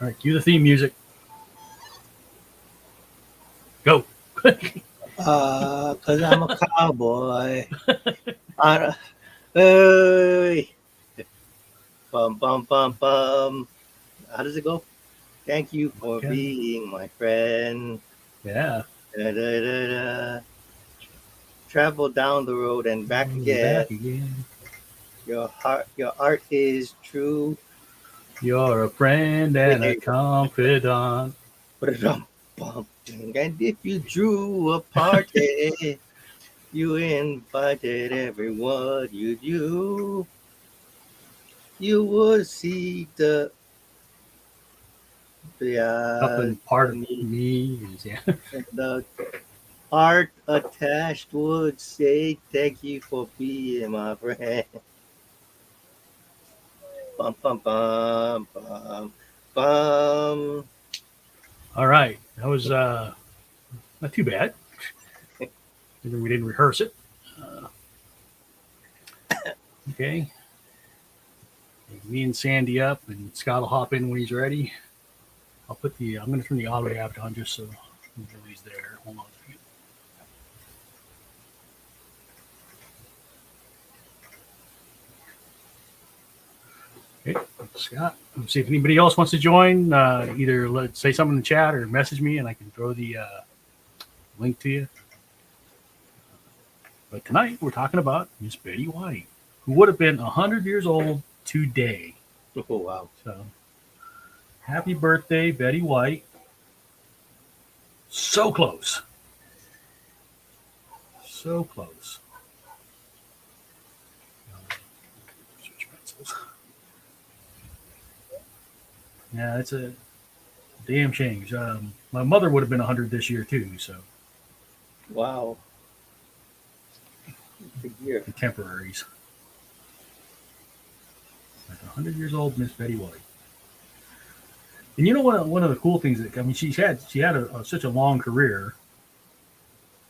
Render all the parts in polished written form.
All right, cue the theme music. Go. Cause I'm a cowboy. Hey, bum bum bum bum. How does it go? Thank you for Okay. being my friend. Yeah. Da, da, da, da. Travel down the road and back again. Back again. Your art is true. You're a friend and a Hey, confidant. bum, bum. And if you drew a party, you invited everyone you knew. You would see the Something part of me, me is yeah. and the heart attached would say, "Thank you for being my friend." Bum bum bum bum bum. All right, that was not too bad. We didn't rehearse it. Okay. Me and Sandy up, and Scott will hop in when he's ready. I'm going to turn the audio app on just so he's there. Hold on a second. Okay, Scott. Let's see if anybody else wants to join. Either let's say something in the chat or message me, and I can throw the link to you. But tonight we're talking about Miss Betty White, who would have been 100 years old today. Oh wow! So, happy birthday, Betty White. So close. So close. Switch pencils. Yeah, it's a damn change. My mother would have been 100 this year too, so Wow! Big year. contemporaries. Like 100 years old, Miss Betty White. And you know what? One of the cool things that she had such a long career,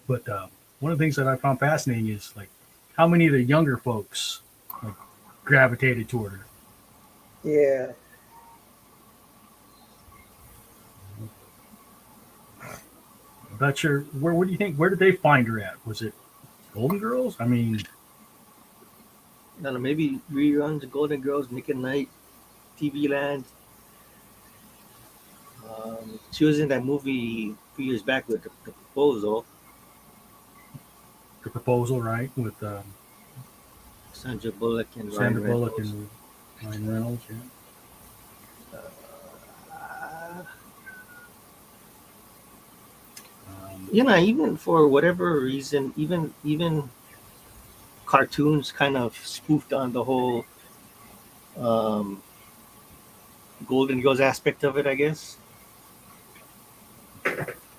but one of the things that I found fascinating is like how many of the younger folks like, gravitated toward her. Yeah. I'm not sure where do you think where did they find her at? Was it Golden Girls? I mean, I don't know, maybe reruns of Golden Girls, Nick at Night, TV Land. She was in that movie a few years back with the Proposal. The Proposal, right? With Sandra Bullock and Sandra Ryan Bullock Reynolds. and Ryan Reynolds. Yeah. Even for whatever reason, even cartoons kind of spoofed on the whole um, Golden Girls aspect of it, I guess.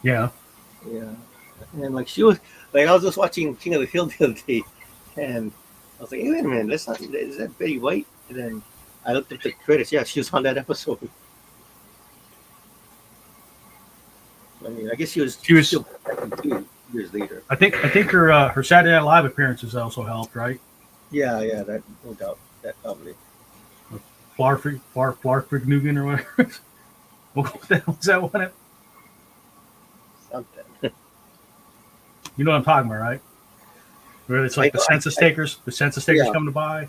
Yeah. Yeah, and like she was like I was just watching King of the Hill the other day, and I was like, hey, wait a minute, is that Betty White? And then I looked up the credits. Yeah, she was on that episode. I mean, I guess she was still 2 years later. I think her Saturday Night Live appearances also helped, right? Yeah, that no doubt, that probably. Flarfignugan or whatever. What the hell was that one? Something. You know what I'm talking about, right? Where it's like the census takers yeah. come to buy.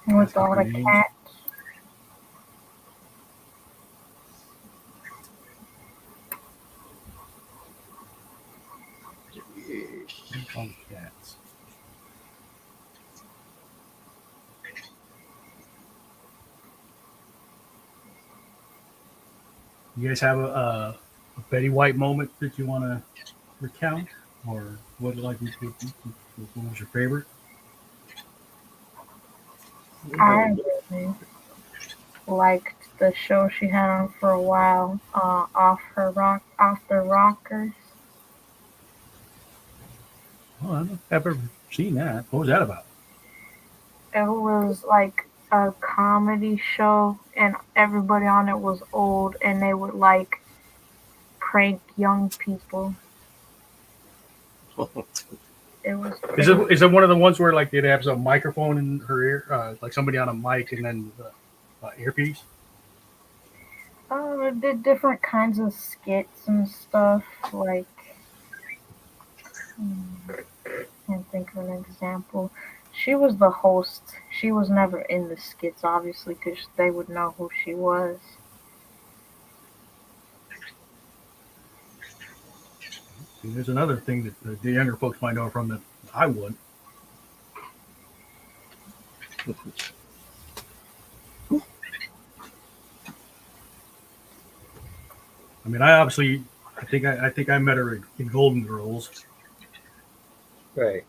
With all the cats. All the cats. You guys have a Betty White moment that you want to recount, or what was your favorite? I really liked the show she had on for a while, off the rockers. Oh, I don't know if I've ever seen that. What was that about? It was like a comedy show, and everybody on it was old, and they would like prank young people. It was. Is it one of the ones where like they'd have some microphone in her ear, like somebody on a mic, and then earpiece? I did different kinds of skits and stuff. Like, can't think of an example. She was the host. She was never in the skits, obviously, because they would know who she was. And there's another thing that the younger folks might know from that I wouldn't. I mean, I think I met her in Golden Girls. Right.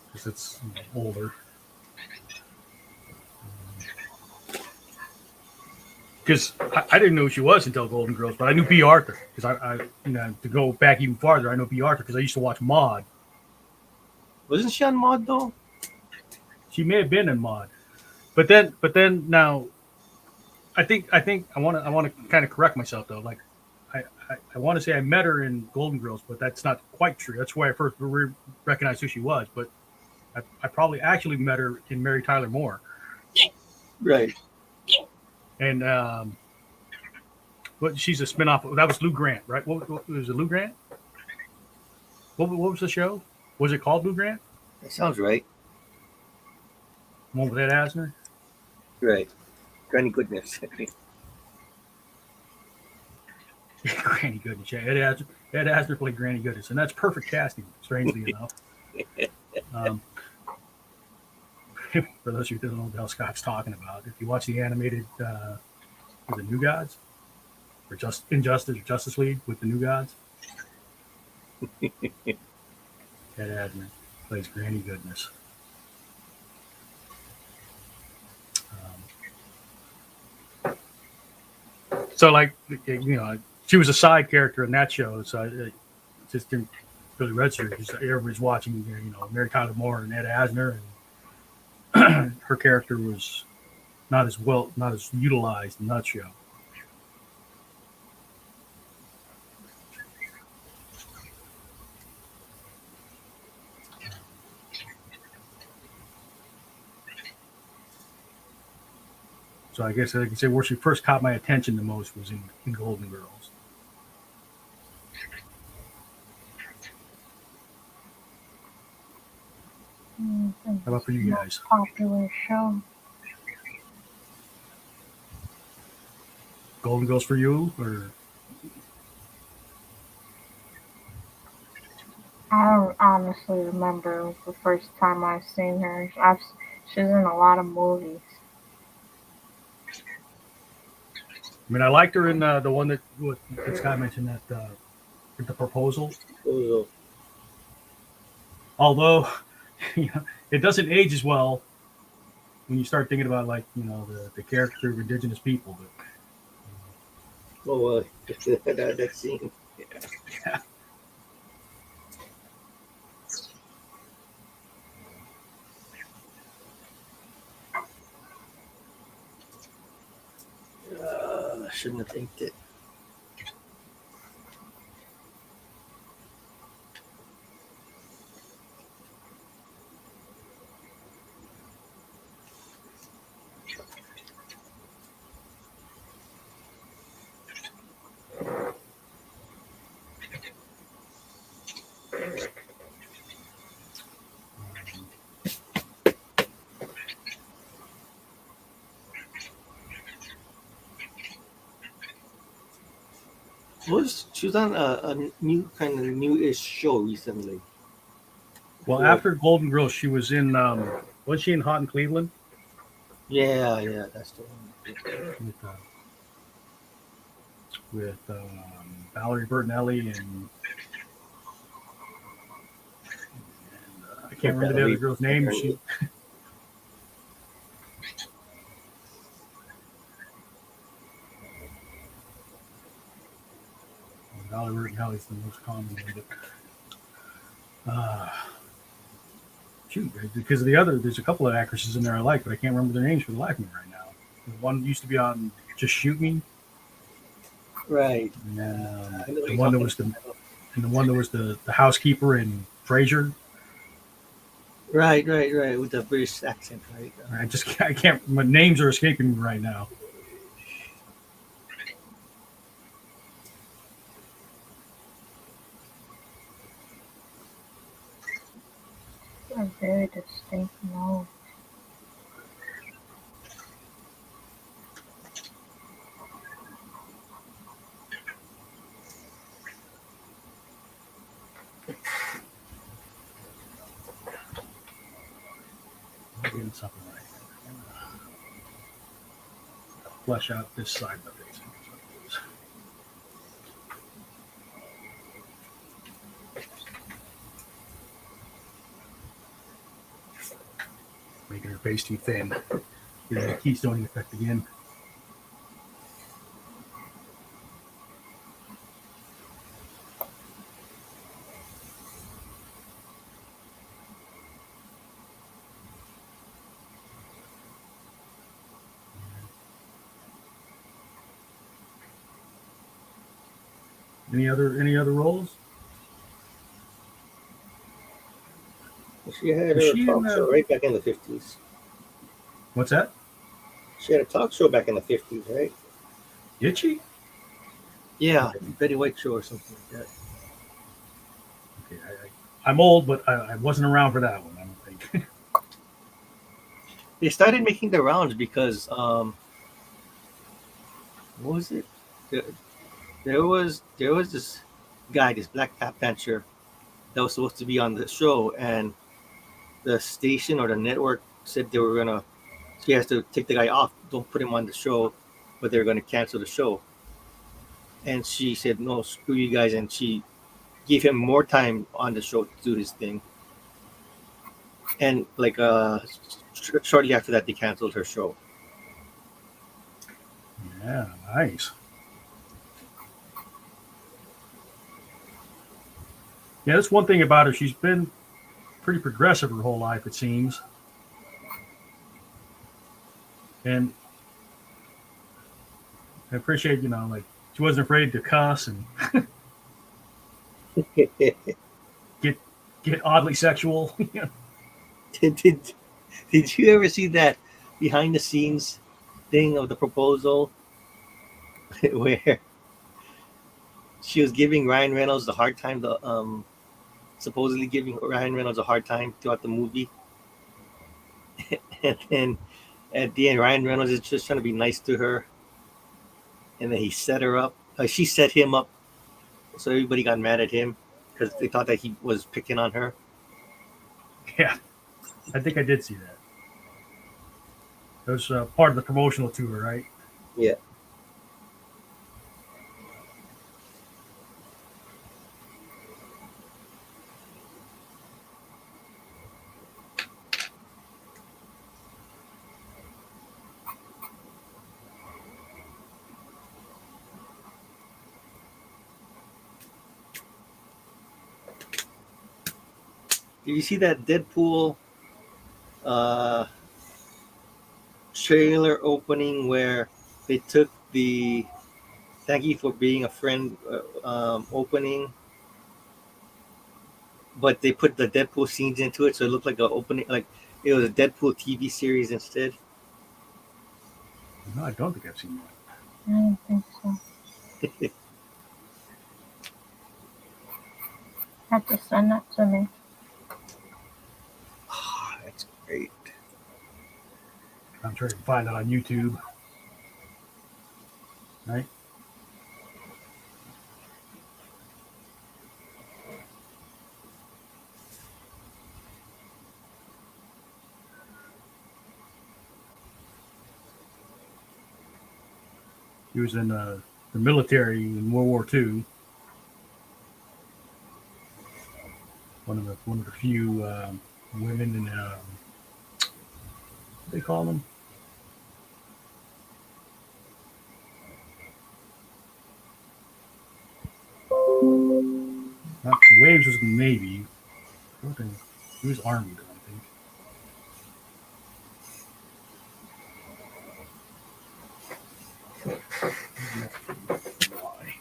Because it's older. Because I didn't know who she was until Golden Girls, but I knew B. Arthur. Because to go back even farther, I know B. Arthur because I used to watch Maude. Wasn't she on Maude though? She may have been in Maude, but then now, I think I want to kind of correct myself though. Like, I want to say I met her in Golden Girls, but that's not quite true. That's why I first recognized who she was. But I probably actually met her in Mary Tyler Moore. Right. And but she's a spinoff. That was Lou Grant, right? What was it, Lou Grant? What was the show? Was it called Lou Grant? That sounds right. One with Ed Asner? Right. Granny Goodness. Granny Goodness. Yeah, Ed Asner played Granny Goodness, and that's perfect casting, strangely enough. For those of you who don't know what the hell Scott's talking about, if you watch the animated the New Gods, or Injustice or Justice League with the New Gods, Ed Asner plays Granny Goodness. So, like, she was a side character in that show, so it just didn't really register because everybody's watching, Mary Tyler Moore and Ed Asner, and her character was not as utilized in that show. So I guess I can say where she first caught my attention the most was in Golden Girls. How about for you guys? Popular show. Golden Girls for you, or? I don't honestly remember the first time I've seen her. She's in a lot of movies. I mean, I liked her in the one that Scott mentioned, that the Proposal. Although, it doesn't age as well when you start thinking about, like, the character of indigenous people. But that scene. Yeah. I shouldn't have inked it. She was on a new kind of newish show recently. Well, after Golden Girls, she was in. Was she in Hot in Cleveland? Yeah, that's the one. With Valerie Bertinelli and I can't remember the other girl's name. Valerie Bertinelli is the most common one, but shoot, because of there's a couple of actresses in there I like, but I can't remember their names for the life of me right now. The one used to be on Just Shoot Me. Right. And the one that was the housekeeper in Frasier. Right, with the British accent, right? I can't. My names are escaping me right now. very distinct nose. I'm getting something right. Flesh out this side of the face. Making her face too thin. Getting the keystoning effect again. Any other roles? She had Was her she in talk show right back in the 50s. What's that? She had a talk show back in the 50s, right? Did she? Yeah, Betty White show or something like that. Okay, I'm old, but I wasn't around for that one. I don't think. They started making the rounds because what was it? There was this guy, this black tap dancer, that was supposed to be on the show, and the station or the network said they were gonna. She has to take the guy off. Don't put him on the show, but they're gonna cancel the show. And she said, "No, screw you guys," and she gave him more time on the show to do his thing. And like shortly after that, they canceled her show. Yeah, nice. Yeah, that's one thing about her. She's been pretty progressive her whole life, it seems. And I appreciate, like she wasn't afraid to cuss and get oddly sexual. did did you ever see that behind the scenes thing of the proposal where she was giving Ryan Reynolds the hard time, supposedly giving Ryan Reynolds a hard time throughout the movie, and then at the end Ryan Reynolds is just trying to be nice to her, and then he set her up. She set him up, so everybody got mad at him because they thought that he was picking on her. Yeah, I think I did see that. That was part of the promotional tour, right? Yeah. Did you see that Deadpool uh, trailer opening where they took the "Thank you for being a friend" opening, but they put the Deadpool scenes into it, so it looked like a opening, like it was a Deadpool TV series instead. No, I don't think I've seen that. I don't think so. Have to send that to me. Oh, that's great. I'm trying to find it on YouTube. Right? He was in the military in World War II. One of the few women in what do they call them? Not Waves was in the Navy. He was Army, though, I think. Why?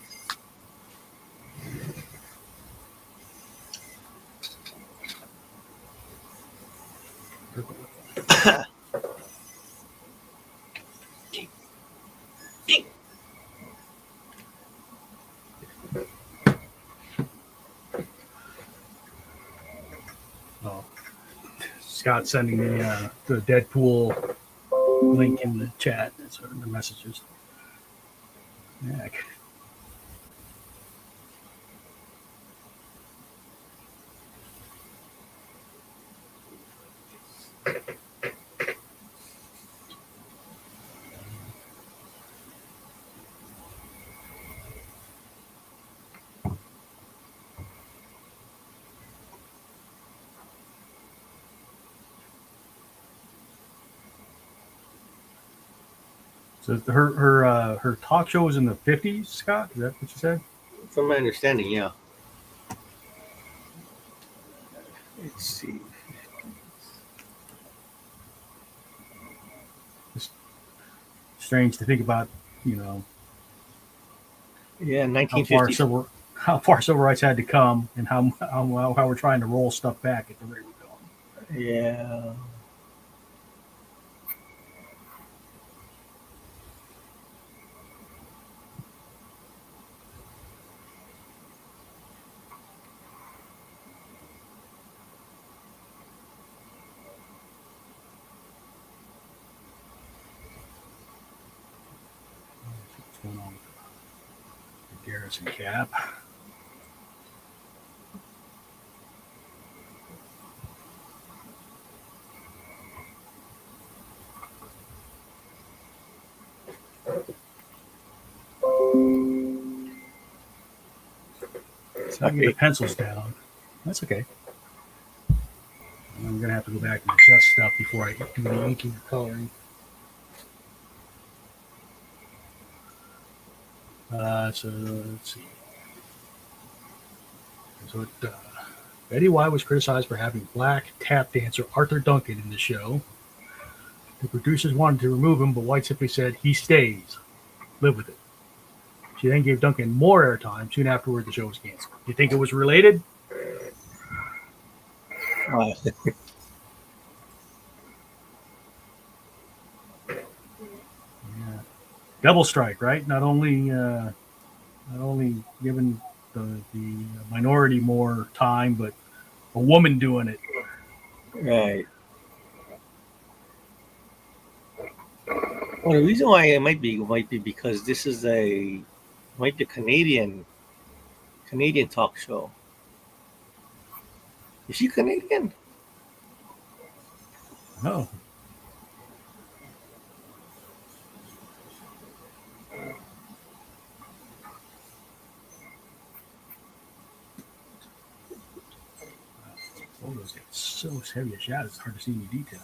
Oh, Scott sending the Deadpool link in the chat. That's the messages. Yeah. So her talk show was in the 50s, Scott? Is that what you said? From my understanding, yeah. Let's see. It's strange to think about, Yeah, how 1950. far civil rights had to come, and how we're trying to roll stuff back at the rate we're going. Yeah. What's going on with the Garrison cap? So I can get the pencils down. That's okay. I'm gonna have to go back and adjust stuff before I do the inking or coloring. So let's see. So Betty White was criticized for having black tap dancer Arthur Duncan in the show. The producers wanted to remove him, but White simply said, "He stays. Live with it." She then gave Duncan more airtime. Soon afterward, the show was canceled. You think it was related? Yeah. Double strike, right? Not only giving the minority more time, but a woman doing it. Right. Well, the reason why it might be because this is might be a Canadian talk show. Is she Canadian? No. Photos get so heavy a shot, it's hard to see any details.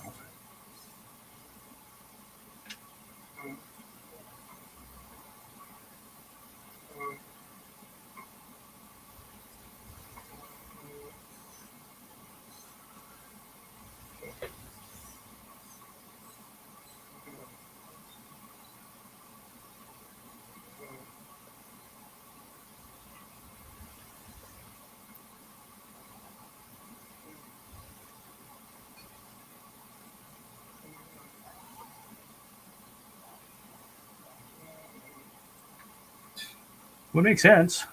Would make sense.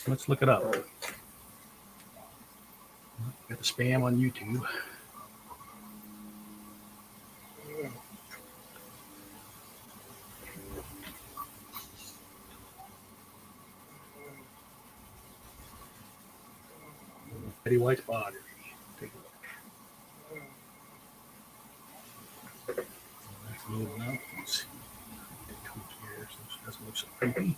Let's look it up. Got the spam on YouTube. Betty White's body. Take a look. That's loading up. Let's see. Tweak here so it doesn't look so creepy.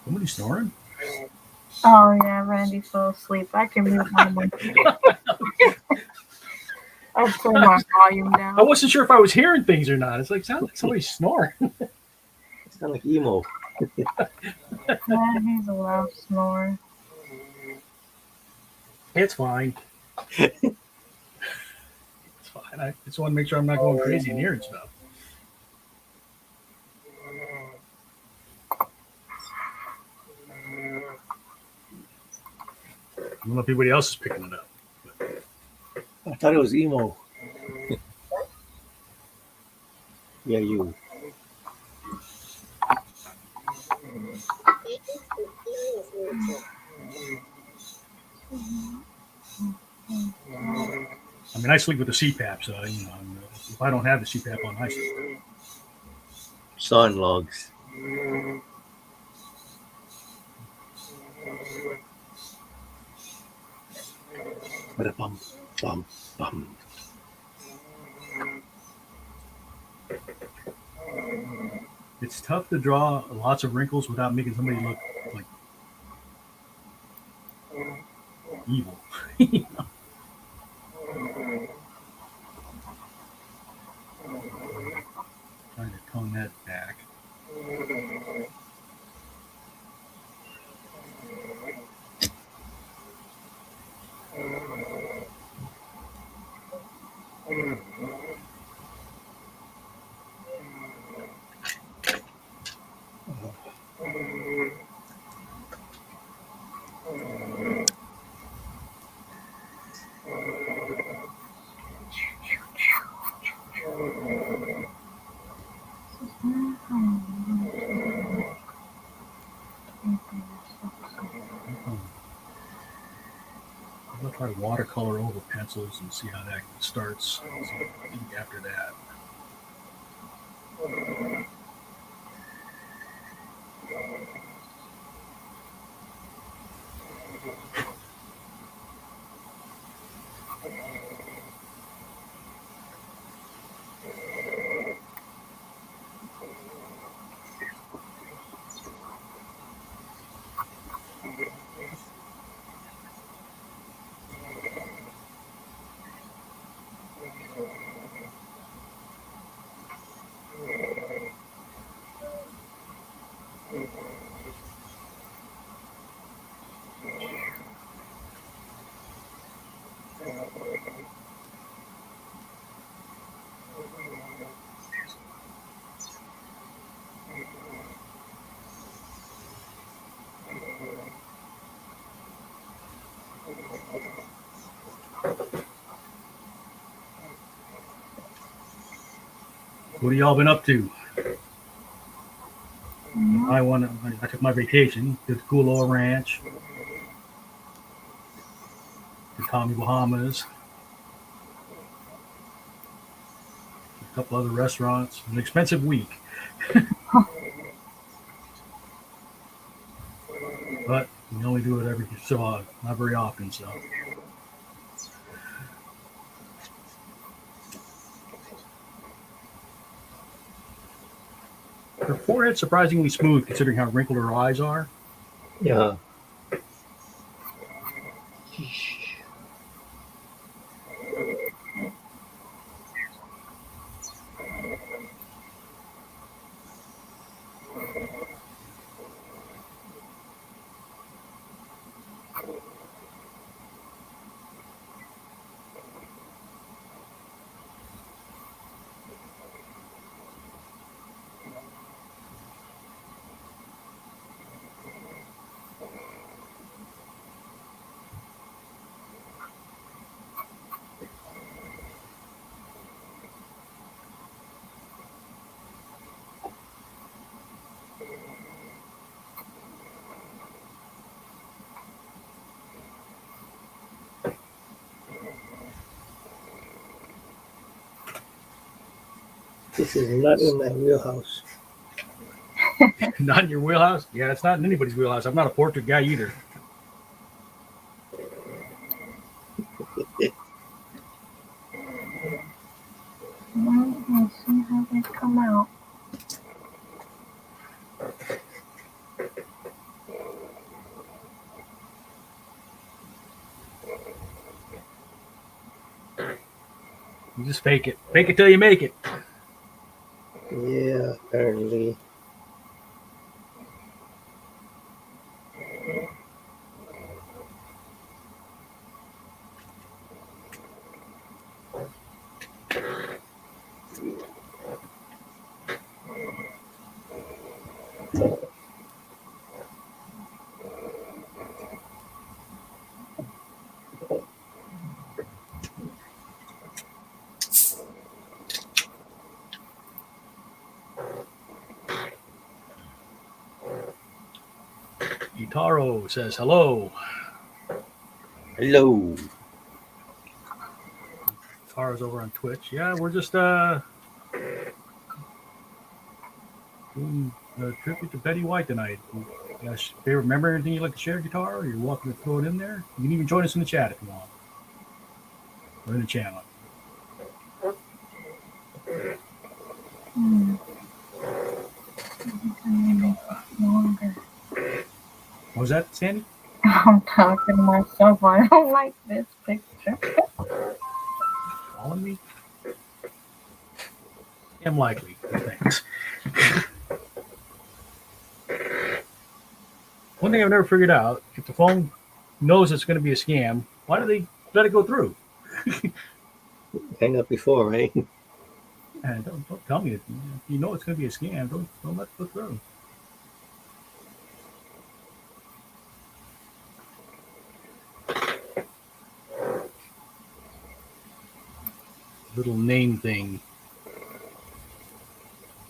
Somebody snoring? Oh yeah, Randy fell asleep. I can mute my mic. I turned my volume down. I wasn't sure if I was hearing things or not. It's like sounds like somebody snoring. It sounds like emo. Yeah, he's a loud snorer. It's fine. fine. I just want to make sure I'm not going crazy and hearing stuff. I don't know if anybody else is picking it up. I thought it was emo. Yeah, you. I mean, I sleep with the CPAP, so if I don't have the CPAP on, I sleep. Sun logs. Bum, bum, bum. It's tough to draw lots of wrinkles without making somebody look like evil. Trying to tone that back. I'll try watercolor over pencils and see how that starts. After that. What have y'all been up to? I took my vacation to the Kualoa Ranch, to Tommy Bahamas, a couple other restaurants. An expensive week. But we only do it not very often, so. Her forehead's surprisingly smooth considering how wrinkled her eyes are. Yeah. This is not in my wheelhouse. Not in your wheelhouse? Yeah, it's not in anybody's wheelhouse. I'm not a portrait guy either. We'll see how they come out. You just fake it. Fake it till you make it. Yeah, apparently. Kitaro says hello. Hello. Kitaro's over on Twitch. Yeah, we're just doing a tribute to Betty White tonight. If you remember anything you'd like to share, Guitar, you're welcome to throw it in there. You can even join us in the chat if you want. Or in the channel. Longer. What was that, Sandy? I'm talking to myself. I don't like this picture. Following me? I'm likely. Thanks. One thing I've never figured out, if the phone knows it's going to be a scam, why do they let it go through? Hang up before, right? And don't tell me if you know it's going to be a scam. Don't let it go through. Little name thing.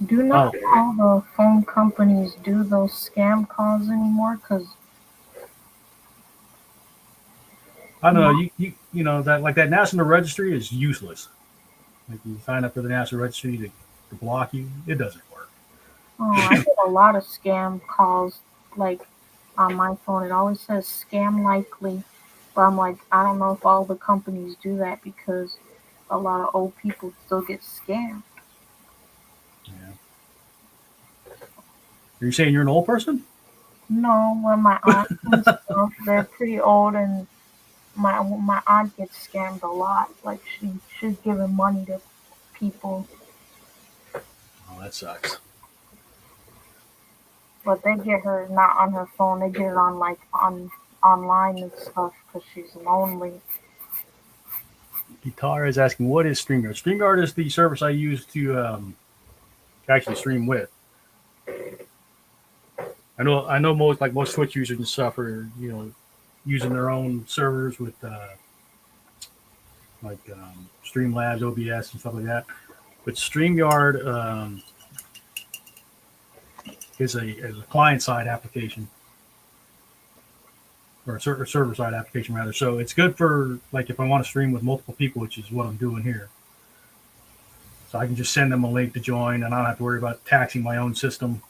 Do not all the phone companies do those scam calls anymore? Because I don't know. You know that like that national registry is useless. Like you sign up for the national registry to block you, it doesn't work. I get a lot of scam calls. Like on my phone, it always says scam likely. But I'm like, I don't know if all the companies do that because a lot of old people still get scammed. Yeah. Are you saying you're an old person? No, when my aunt and stuff, they're pretty old, and my aunt gets scammed a lot. Like she's giving money to people, Oh, that sucks. but they get her not on her phone. They get it on online and stuff because she's lonely. Guitar is asking, what is StreamYard? StreamYard is the service I use to actually stream with. I know most Twitch users and stuff are using their own servers with Streamlabs, OBS, and stuff like that. But StreamYard is a client-side application, or a server-side application rather. So it's good for like if I want to stream with multiple people, which is what I'm doing here. So I can just send them a link to join, and I don't have to worry about taxing my own system.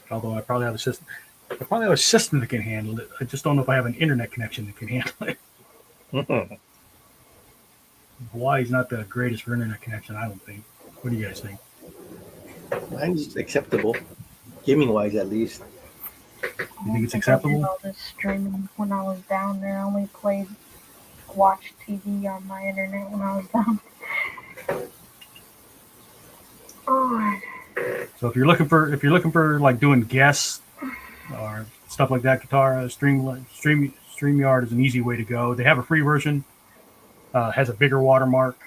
Although I probably have a system. I probably have a system that can handle it. I just don't know if I have an internet connection that can handle it. Hawaii's not the greatest for internet connection, I don't think. What do you guys think? Mine's acceptable, gaming wise at least. You think it's acceptable? I did all this streaming when I was down there. I only watched TV on my internet when I was down there. Oh. So if you're looking for like doing guests or stuff like that, StreamYard is an easy way to go. They have a free version, has a bigger watermark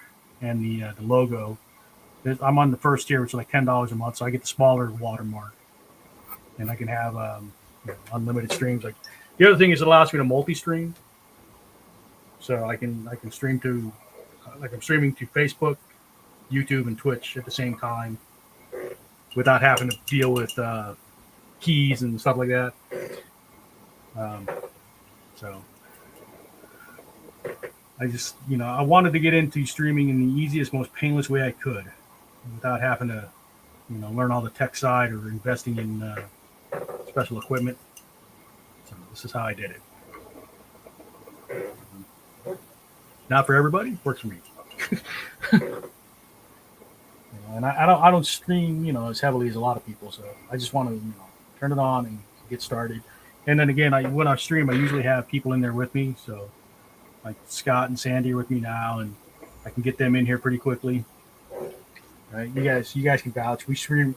and the logo. I'm on the first tier, which is like $10 a month, so I get the smaller watermark, and I can have unlimited streams. Like the other thing is it allows me to multi-stream, so I can stream to like I'm streaming to Facebook, YouTube, and Twitch at the same time, without having to deal with keys and stuff like that. So I just, I wanted to get into streaming in the easiest, most painless way I could, without having to, learn all the tech side or investing in special equipment. So this is how I did it. Not for everybody, works for me. And I don't stream, as heavily as a lot of people. So I just want to, turn it on and get started. And then again, when I stream, I usually have people in there with me. So like Scott and Sandy are with me now, and I can get them in here pretty quickly. Right? You guys can vouch. We stream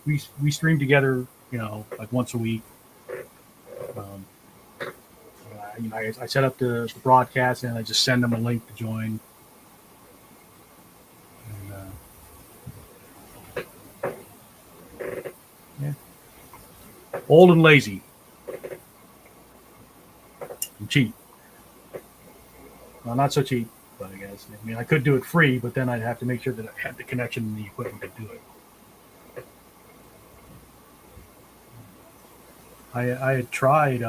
together, like once a week. I set up the broadcast, and I just send them a link to join. Yeah. Old and lazy. I'm cheap. Well, not so cheap, but I guess. I mean, I could do it free, but then I'd have to make sure that I had the connection and the equipment to do it. I had tried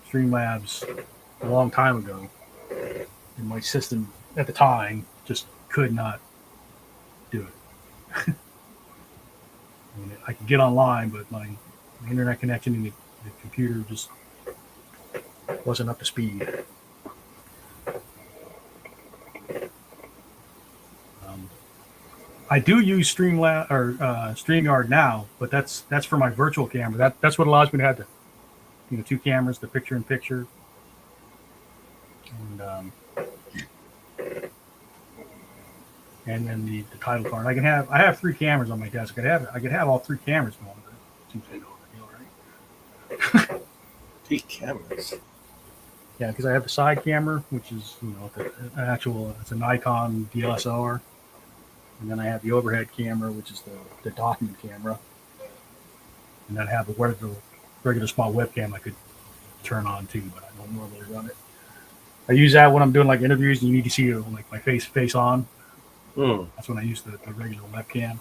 Streamlabs a long time ago, and my system at the time just could not do it. I mean, I could get online, but my internet connection and the computer just wasn't up to speed. I do use Streamlab or StreamYard now, but that's for my virtual camera. That's what allows me to have the two cameras, the picture in picture, and then the title card. I have 3 cameras on my desk. I could have all 3 cameras going, but it seems like overkill, right? 3 cameras. Yeah, because I have the side camera, which is it's a Nikon DSLR, and then I have the overhead camera, which is the document camera, and then I have a regular small webcam I could turn on too, but I don't normally run it. I use that when I'm doing like interviews and you need to see like my face on. That's when I use the regular webcam.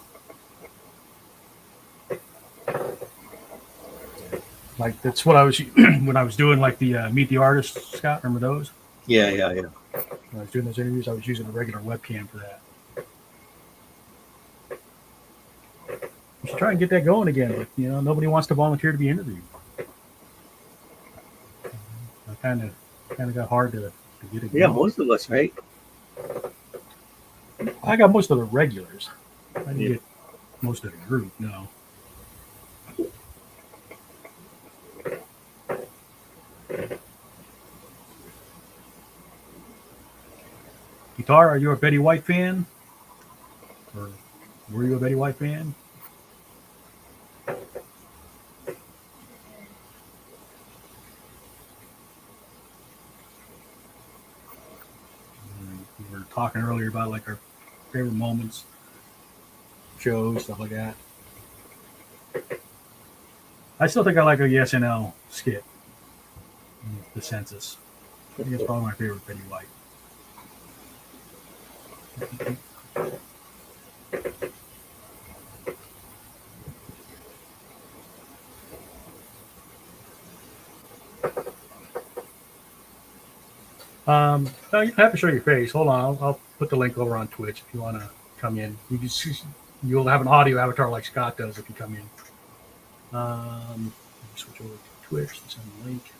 Like that's what I was when I was doing like the Meet the Artist, Scott. Remember those? Yeah. When I was doing those interviews, I was using a regular webcam for that. We should try and get that going again, but nobody wants to volunteer to be interviewed. I kind of got hard to get it. Yeah, most of us, right? I got most of the regulars. I didn't get most of the group. No. Guitar, are you a Betty White fan? Or were you a Betty White fan? We were talking earlier about like our favorite moments, shows, stuff like that. I still think I like a SNL skit, The Census. I think it's probably my favorite Betty White. I have to show your face. Hold on, I'll put the link over on Twitch if you want to come in. You'll have an audio avatar like Scott does if you come in. Switch over to Twitch and send the link.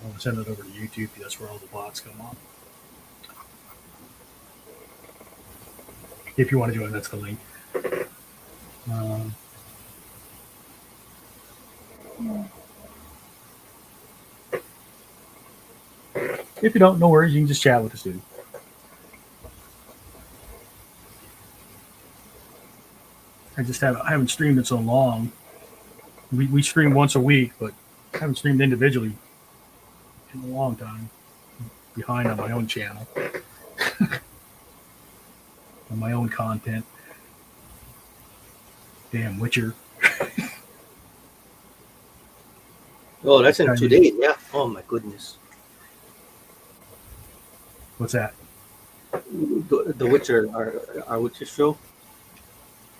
I want to send it over to YouTube. That's where all the bots come on. If you want to join, that's the link. If you don't, no worries. You can just chat with us, dude. I haven't streamed in so long. We stream once a week, but I haven't streamed individually in a long time. Behind on my own channel. On my own content. Damn Witcher. Oh, that's in 2 days. Yeah. Oh my goodness. What's that? The Witcher, our Witcher show.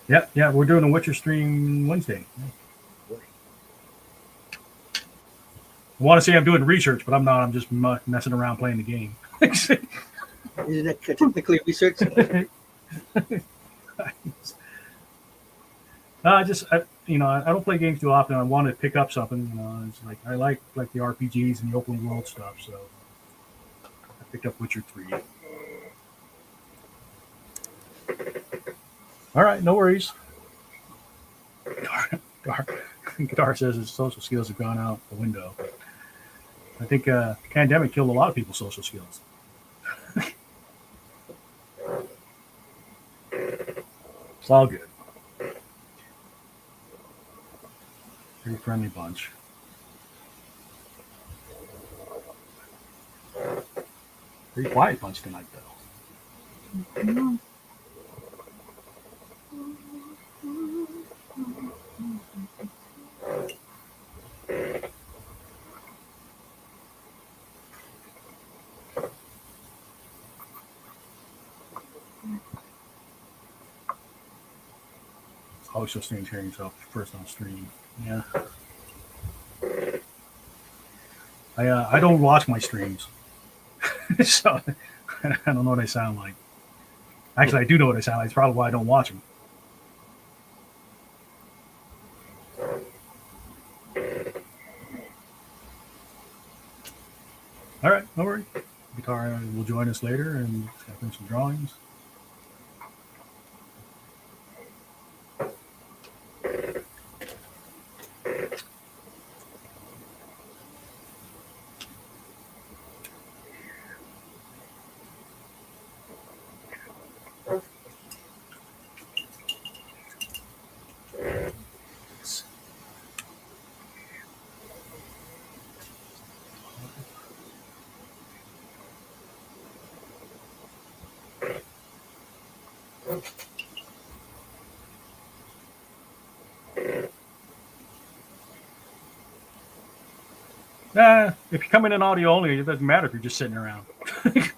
Yeah, we're doing a Witcher stream Wednesday. I want to say I'm doing research, but I'm not. I'm just messing around playing the game. Isn't that technically research? I don't play games too often. I want to pick up something. It's like I like the RPGs and the open world stuff. So I picked up Witcher 3. All right, no worries. Guitar says his social skills have gone out the window. I think the pandemic killed a lot of people's social skills. It's all good. Pretty friendly bunch. Pretty quiet bunch tonight, though. Mm-hmm. It's always so strange hearing yourself first on stream. Yeah. I don't watch my streams, so I don't know what I sound like. Actually, I do know what I sound like. It's probably why I don't watch them. All right, no worry. Guitar will join us later and bring some drawings. If you're coming in audio only, it doesn't matter if you're just sitting around. I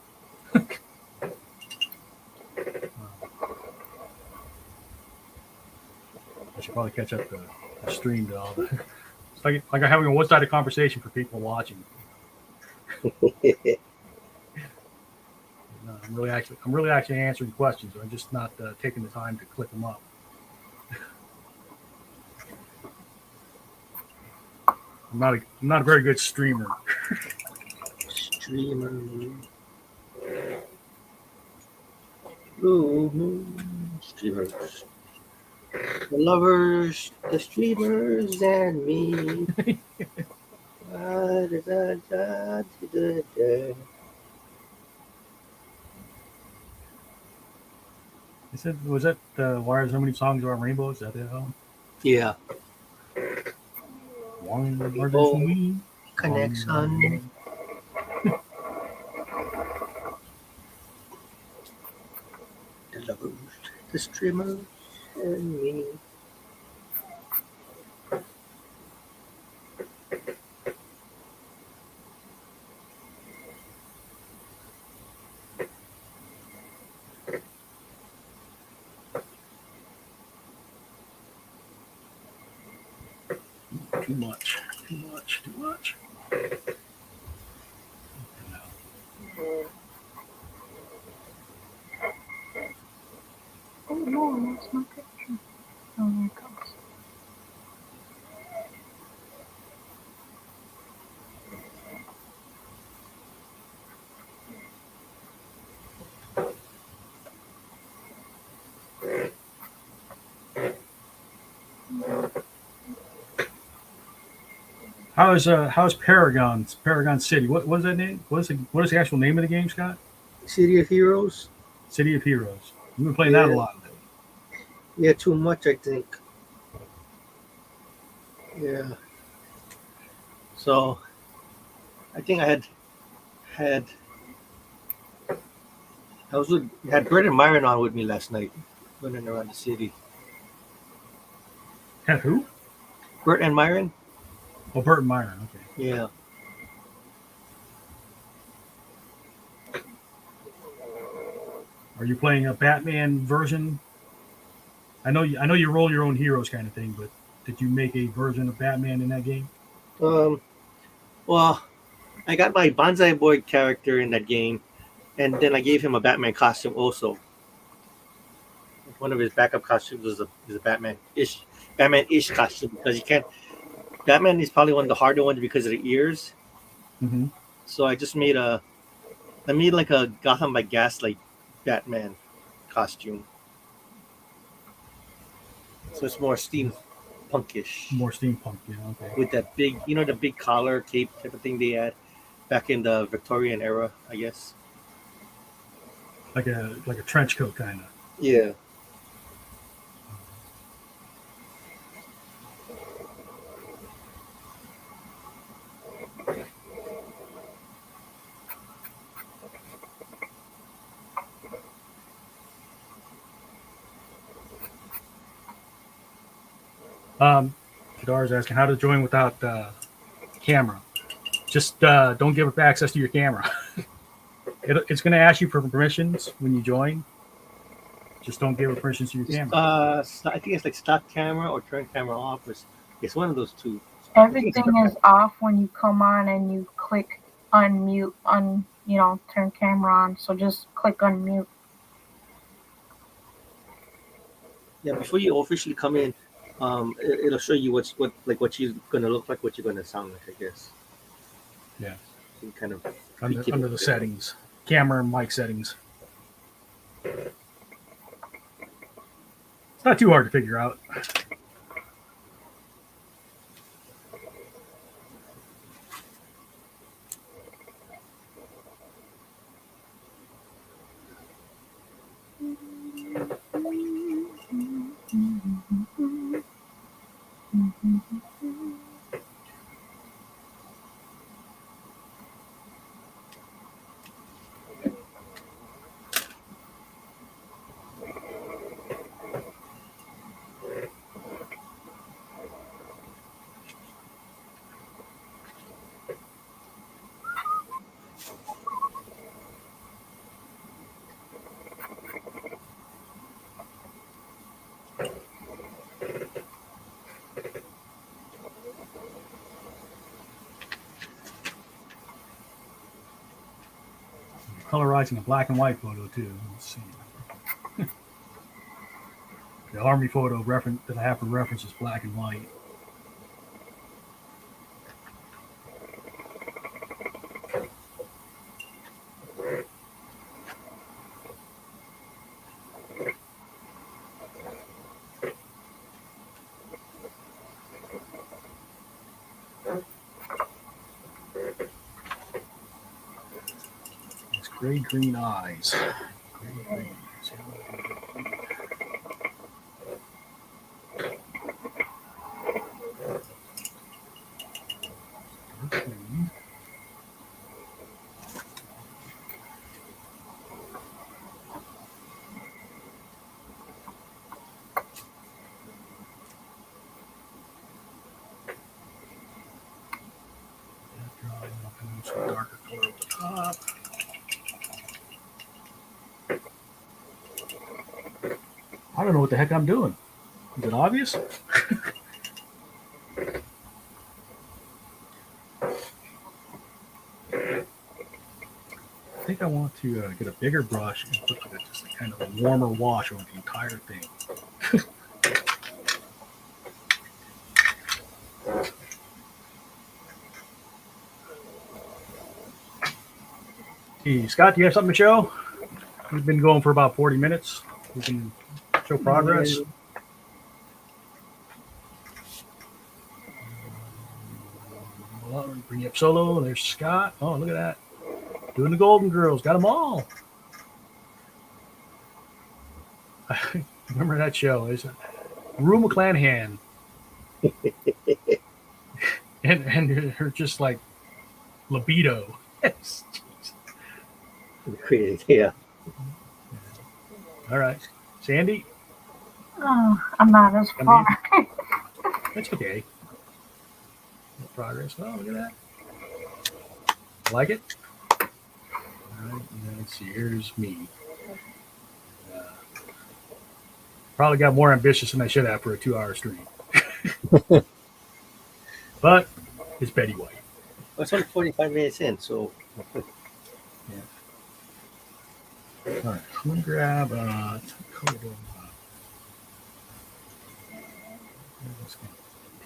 should probably catch up the stream to all the. It's like I'm having a one-sided conversation for people watching. I'm really actually answering questions. I'm just not taking the time to click them up. I'm not a very good streamer. Blue moon streamers. The lovers, the streamers, and me. Was that why are so many songs about rainbows? Is that it? Yeah. Rainbow connection. The lovers, the streamers, and me. Too much. Oh no, that's my picture. Oh, there it goes. How's Paragon City? What is that name? What is the actual name of the game, Scott? City of Heroes. City of Heroes. You've been playing that a lot. Yeah, too much, I think. Yeah. So, I think I had Brett and Myron on with me last night, running around the city. Had who? Bert and Myron. Oh, Bert and Myron. Okay. Yeah. Are you playing a Batman version? I know you roll your own heroes kind of thing, but did you make a version of Batman in that game? Well, I got my Bonsai Boy character in that game, and then I gave him a Batman costume also. One of his backup costumes is a Batman-ish costume, because you can't. Batman is probably one of the harder ones because of the ears. Mm-hmm. So I made like a Gotham by Gaslight Batman costume. So it's more steampunkish. More steampunk, yeah. Okay. With that big, the big collar cape type of thing they had back in the Victorian era, I guess. Like a trench coat kind of. Yeah. Kadar's asking how to join without camera. Just don't give up access to your camera. It's going to ask you for permissions when you join. Just don't give permissions to your camera. I think it's like stop camera or turn camera off It's one of those two. Everything is off when you come on and you click unmute, turn camera on. So just click unmute. Yeah, before you officially come in, it'll show you what you're gonna look like, what you're gonna sound like, I guess. Yeah. So you kind of Under the settings, camera and mic settings. It's not too hard to figure out. Colorizing a black and white photo too. Let's see. The army photo reference that I have for reference is black and white. It's gray green eyes. Gray green. Some darker color at the top. I don't know what the heck I'm doing. Is it obvious? I think I want to get a bigger brush and put just a kind of a warmer wash on the entire thing. Hey, Scott, do you have something to show? We've been going for about 40 minutes. We can show progress. Well, bring you up solo. There's Scott. Oh, look at that. Doing the Golden Girls. Got them all. Remember that show? It's Rue McClanahan. and her just like libido. Yes. Yeah. All right. Sandy? Oh, I'm not as far. That's okay. Progress. Oh, look at that. Like it? All right. Let's see. Here's me. Probably got more ambitious than I should have for a 2-hour stream. But it's Betty White. It's only 45 minutes in, so. Yeah. All right. I'm going to grab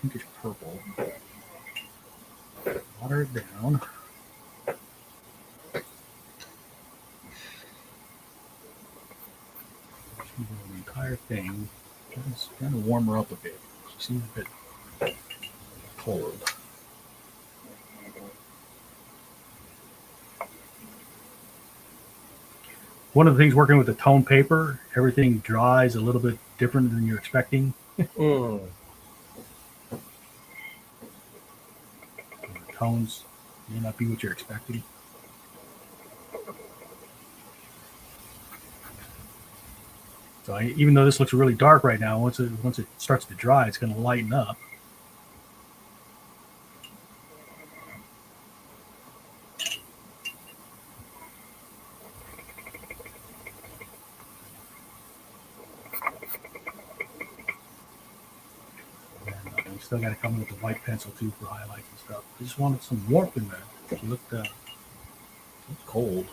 pinkish purple. Water it down. The entire thing. Just kind of warm her up a bit. She seems a bit cold. One of the things working with the tone paper, everything dries a little bit different than you're expecting. The tones may not be what you're expecting. So even though this looks really dark right now, once it starts to dry, it's going to lighten up. still got to come in with the white pencil too for highlights and stuff. I just wanted some warmth in there. It looked cold.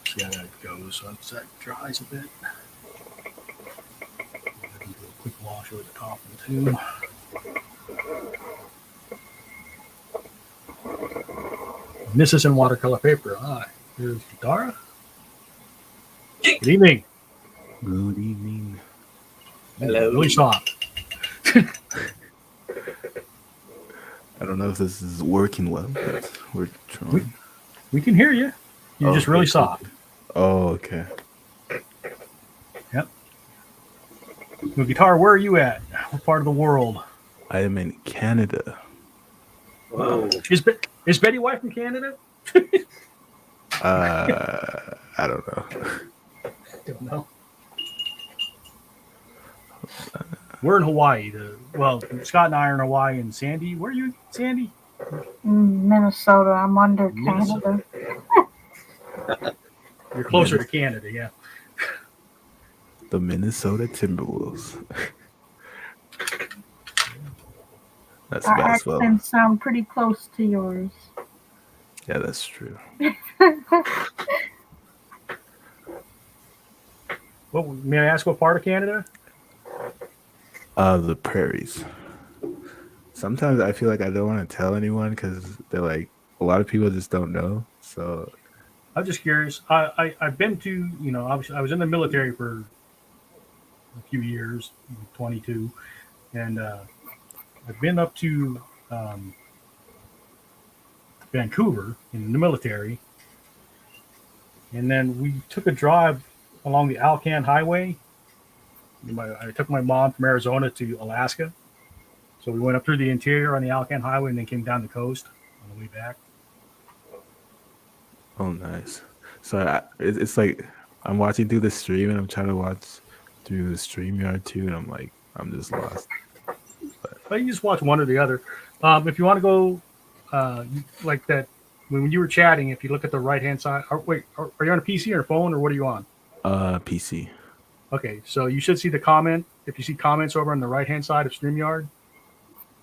See how that goes once that dries a bit. I can do a quick wash over the top of the tube. And this isn't watercolor paper. Hi, here's Dara. Good evening. Good evening. Hello. Really soft. I don't know if this is working well, but we're trying. We can hear you. You're just really Okay. soft. Oh, okay. Yep. Well, Guitar, where are you at? What part of the world? I am in Canada. Whoa. Is Betty White from Canada? I don't know. Don't know. We're in Hawaii. Well, Scott and I are in Hawaii, and Sandy, where are you, Sandy? Minnesota. I'm under Minnesota. Canada. You're closer to Canada, yeah. The Minnesota Timberwolves. That's Our bad as well. accents sound pretty close to yours. Yeah, that's true. What may I ask? What part of Canada? The prairies. Sometimes I feel like I don't want to tell anyone because they're like, a lot of people just don't know. So I'm just curious. I've been to, I was in the military for a few years, 22, and I've been up to Vancouver in the military, and then we took a drive along the Alcan Highway. I took my mom from Arizona to Alaska, so we went up through the interior on the Alcan Highway and then came down the coast on the way back. oh, nice. So it's like I'm watching through the stream and I'm trying to watch through the StreamYard too, and I'm like, I'm just lost. But you just watch one or the other. If you want to go like that, when you were chatting, if you look at the right hand side, are you on a PC or a phone, or what are you on? PC. Okay, so you should see the comment. If you see comments over on the right hand side of StreamYard,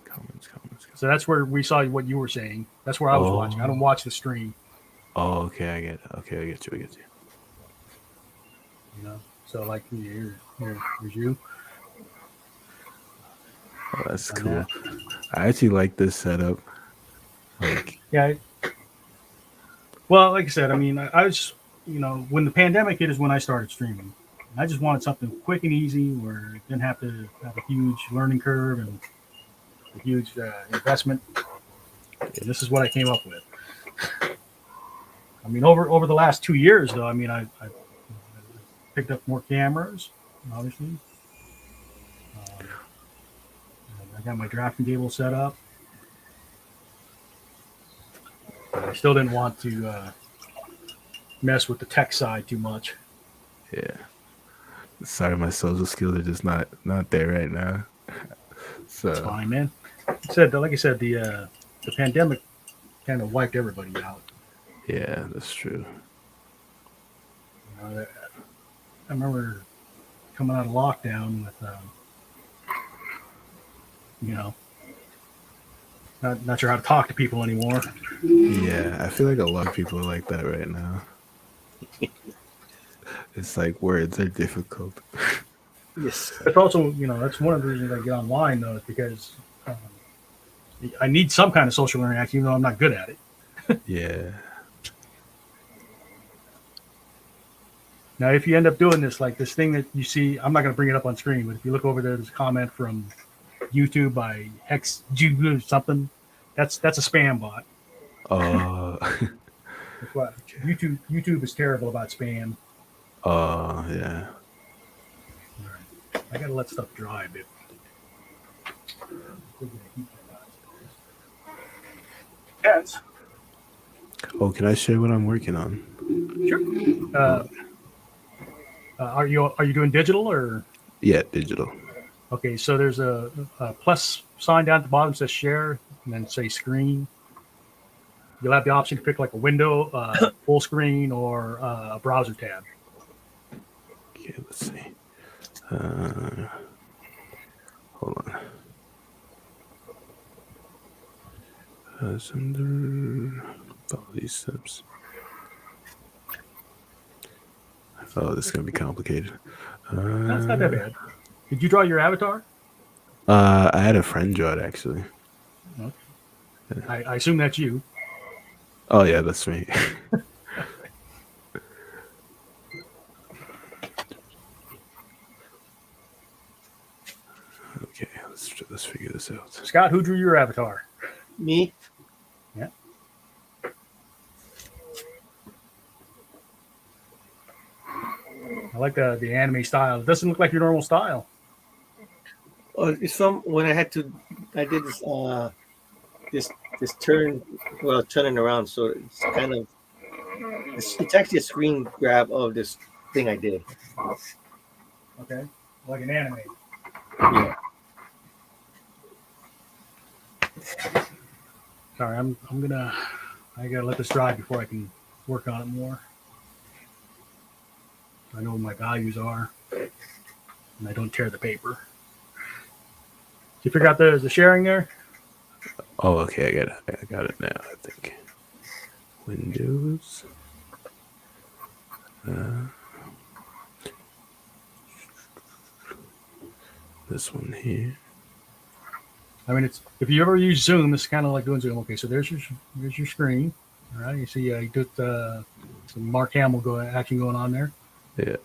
Comments. so that's where we saw what you were saying. That's where I was watching. I don't watch the stream. Oh, okay, I get it. Okay, I get you. So like here's you. Oh, that's And cool. that. I actually like this setup. Like, Yeah. Well, like I said, I mean, I was, when the pandemic hit is when I started streaming. I just wanted something quick and easy where it didn't have to have a huge learning curve and a huge investment. And this is what I came up with. I mean, over the last 2 years, though, I mean, I picked up more cameras, obviously. I got my drafting table set up. But I still didn't want to mess with the tech side too much. yeah. Sorry, my social skills are just not there right now. It's So fine, man. Like I said, the pandemic kind of wiped everybody out. yeah, that's true. I remember coming out of lockdown with, not sure how to talk to people anymore. Yeah, I feel like a lot of people are like that right now. It's like words are difficult. Yes. It's also, that's one of the reasons I get online, though, is because I need some kind of social interaction, even though I'm not good at it. Yeah. Now, if you end up doing this, like this thing that you see, I'm not going to bring it up on screen, but if you look over there, there's a comment from YouTube by Hex or something. That's a spam bot. That's what YouTube is terrible about spam. Yeah. All right. I got to let stuff dry a bit. Yes. Oh, can I share what I'm working on? Sure. Are you doing digital or? Yeah, digital. Okay, so there's a plus sign down at the bottom that says share, and then say screen. You'll have the option to pick like a window, full screen, or a browser tab. Okay, let's see. Hold on. Follow these steps. Oh, this is gonna be complicated. That's not that bad. Did you draw your avatar? I had a friend draw it actually. I assume that's you. Oh yeah, that's me. Okay, let's figure this out. Scott, who drew your avatar? Me? Yeah. I like the anime style. It doesn't look like your normal style. It's from when I did this turn, well, turning around. So it's kind of, it's actually a screen grab of this thing I did. Okay, like an anime. Yeah. Sorry, I gotta let this dry before I can work on it more. I know what my values are, and I don't tear the paper. Did you figure out the sharing there? Oh, okay, I got it now. I think Windows. This one here. I mean, it's if you ever use Zoom, it's kind of like doing Zoom. Okay, so there's your screen. All right, you see, you got some Mark Hamill action going on there. Yeah.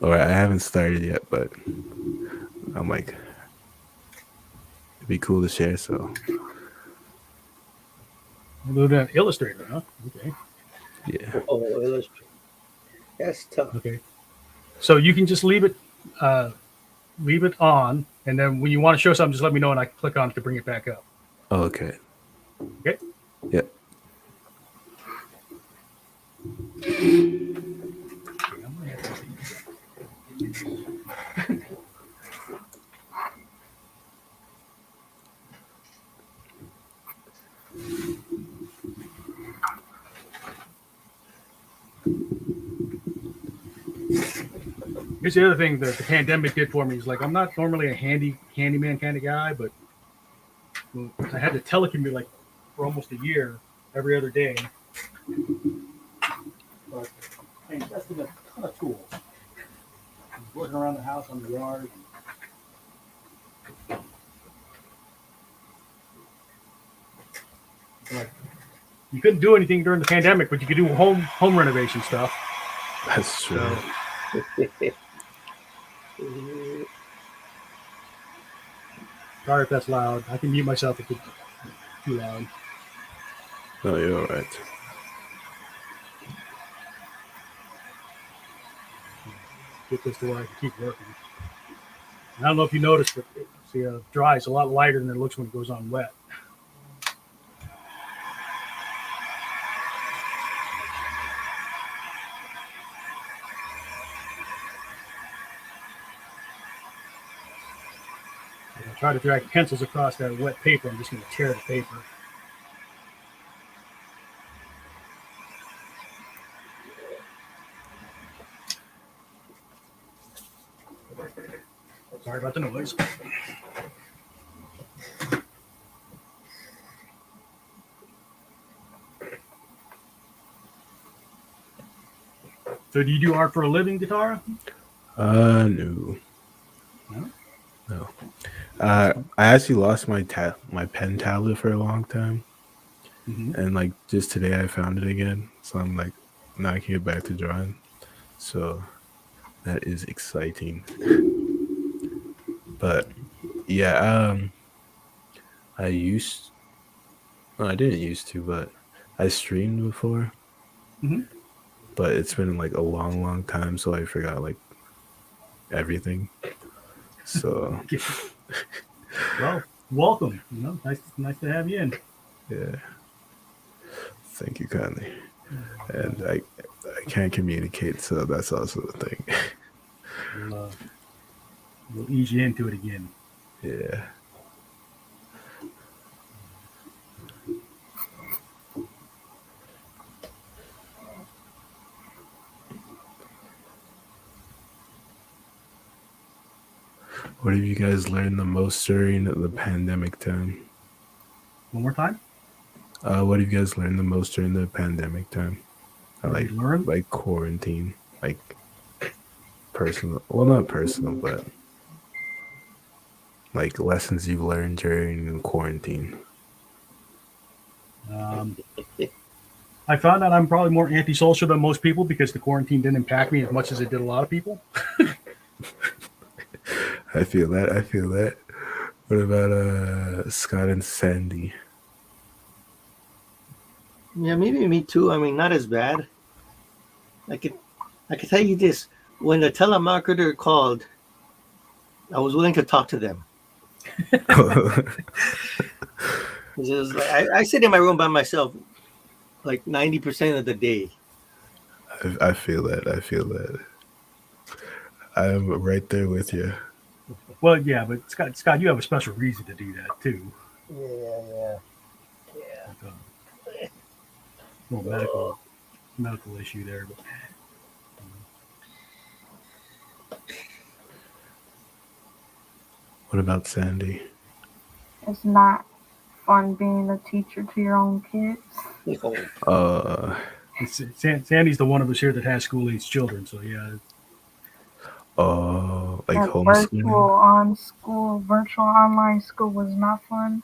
All right, I haven't started yet, but I'm like, it'd be cool to share. So. A little bit of Illustrator, huh? Okay. Yeah. Oh, Illustrator. That's tough. Okay. So you can just leave it on, and then when you want to show something, just let me know, and I can click on it to bring it back up. Oh, okay. Okay. Yep. Here's the other thing that the pandemic did for me is like I'm not normally a handyman kind of guy, but I had to telecommute like for almost a year every other day. But I invested in a ton of tools. I was working around the house on the yard. Like, you couldn't do anything during the pandemic, but you could do home renovation stuff. That's true. Sorry if that's loud. I can mute myself if it's too loud. No, you're all right. Get this to where I can keep working. And I don't know if you noticed, but dry is a lot lighter than it looks when it goes on wet. If I try to drag pencils across that wet paper, I'm just going to tear the paper. Sorry about the noise. So do you do art for a living, Guitarra? No. No. I actually lost my pen tablet for a long time. Mm-hmm. And like just today I found it again. So I'm like, now I can get back to drawing. So that is exciting. But yeah, I didn't used to, but I streamed before. Mm-hmm. But it's been like a long time, so I forgot like everything. So well, welcome. Nice to have you in. Yeah. Thank you kindly. And I can't communicate, so that's also the thing. We'll ease you into it again. Yeah. What have you guys learned the most during the pandemic time? One more time. What have you guys learned the most during the pandemic time? What did we learn? Like quarantine, like personal. Well, not personal, but like lessons you've learned during quarantine. I found out I'm probably more antisocial than most people because the quarantine didn't impact me as much as it did a lot of people. I feel that. I feel that. What about Scott and Sandy? Yeah, maybe me too. I mean, not as bad. I could tell you this: when the telemarketer called, I was willing to talk to them. It was like I sit in my room by myself, like 90% of the day. I feel that. I feel that. I'm right there with you. Well, yeah, but Scott, you have a special reason to do that too. Yeah. Like a little medical issue there. But What about Sandy? It's not fun being a teacher to your own kids. Sandy's the one of us here that has school-age children, so yeah. Like And homeschooling. virtual online school was not fun.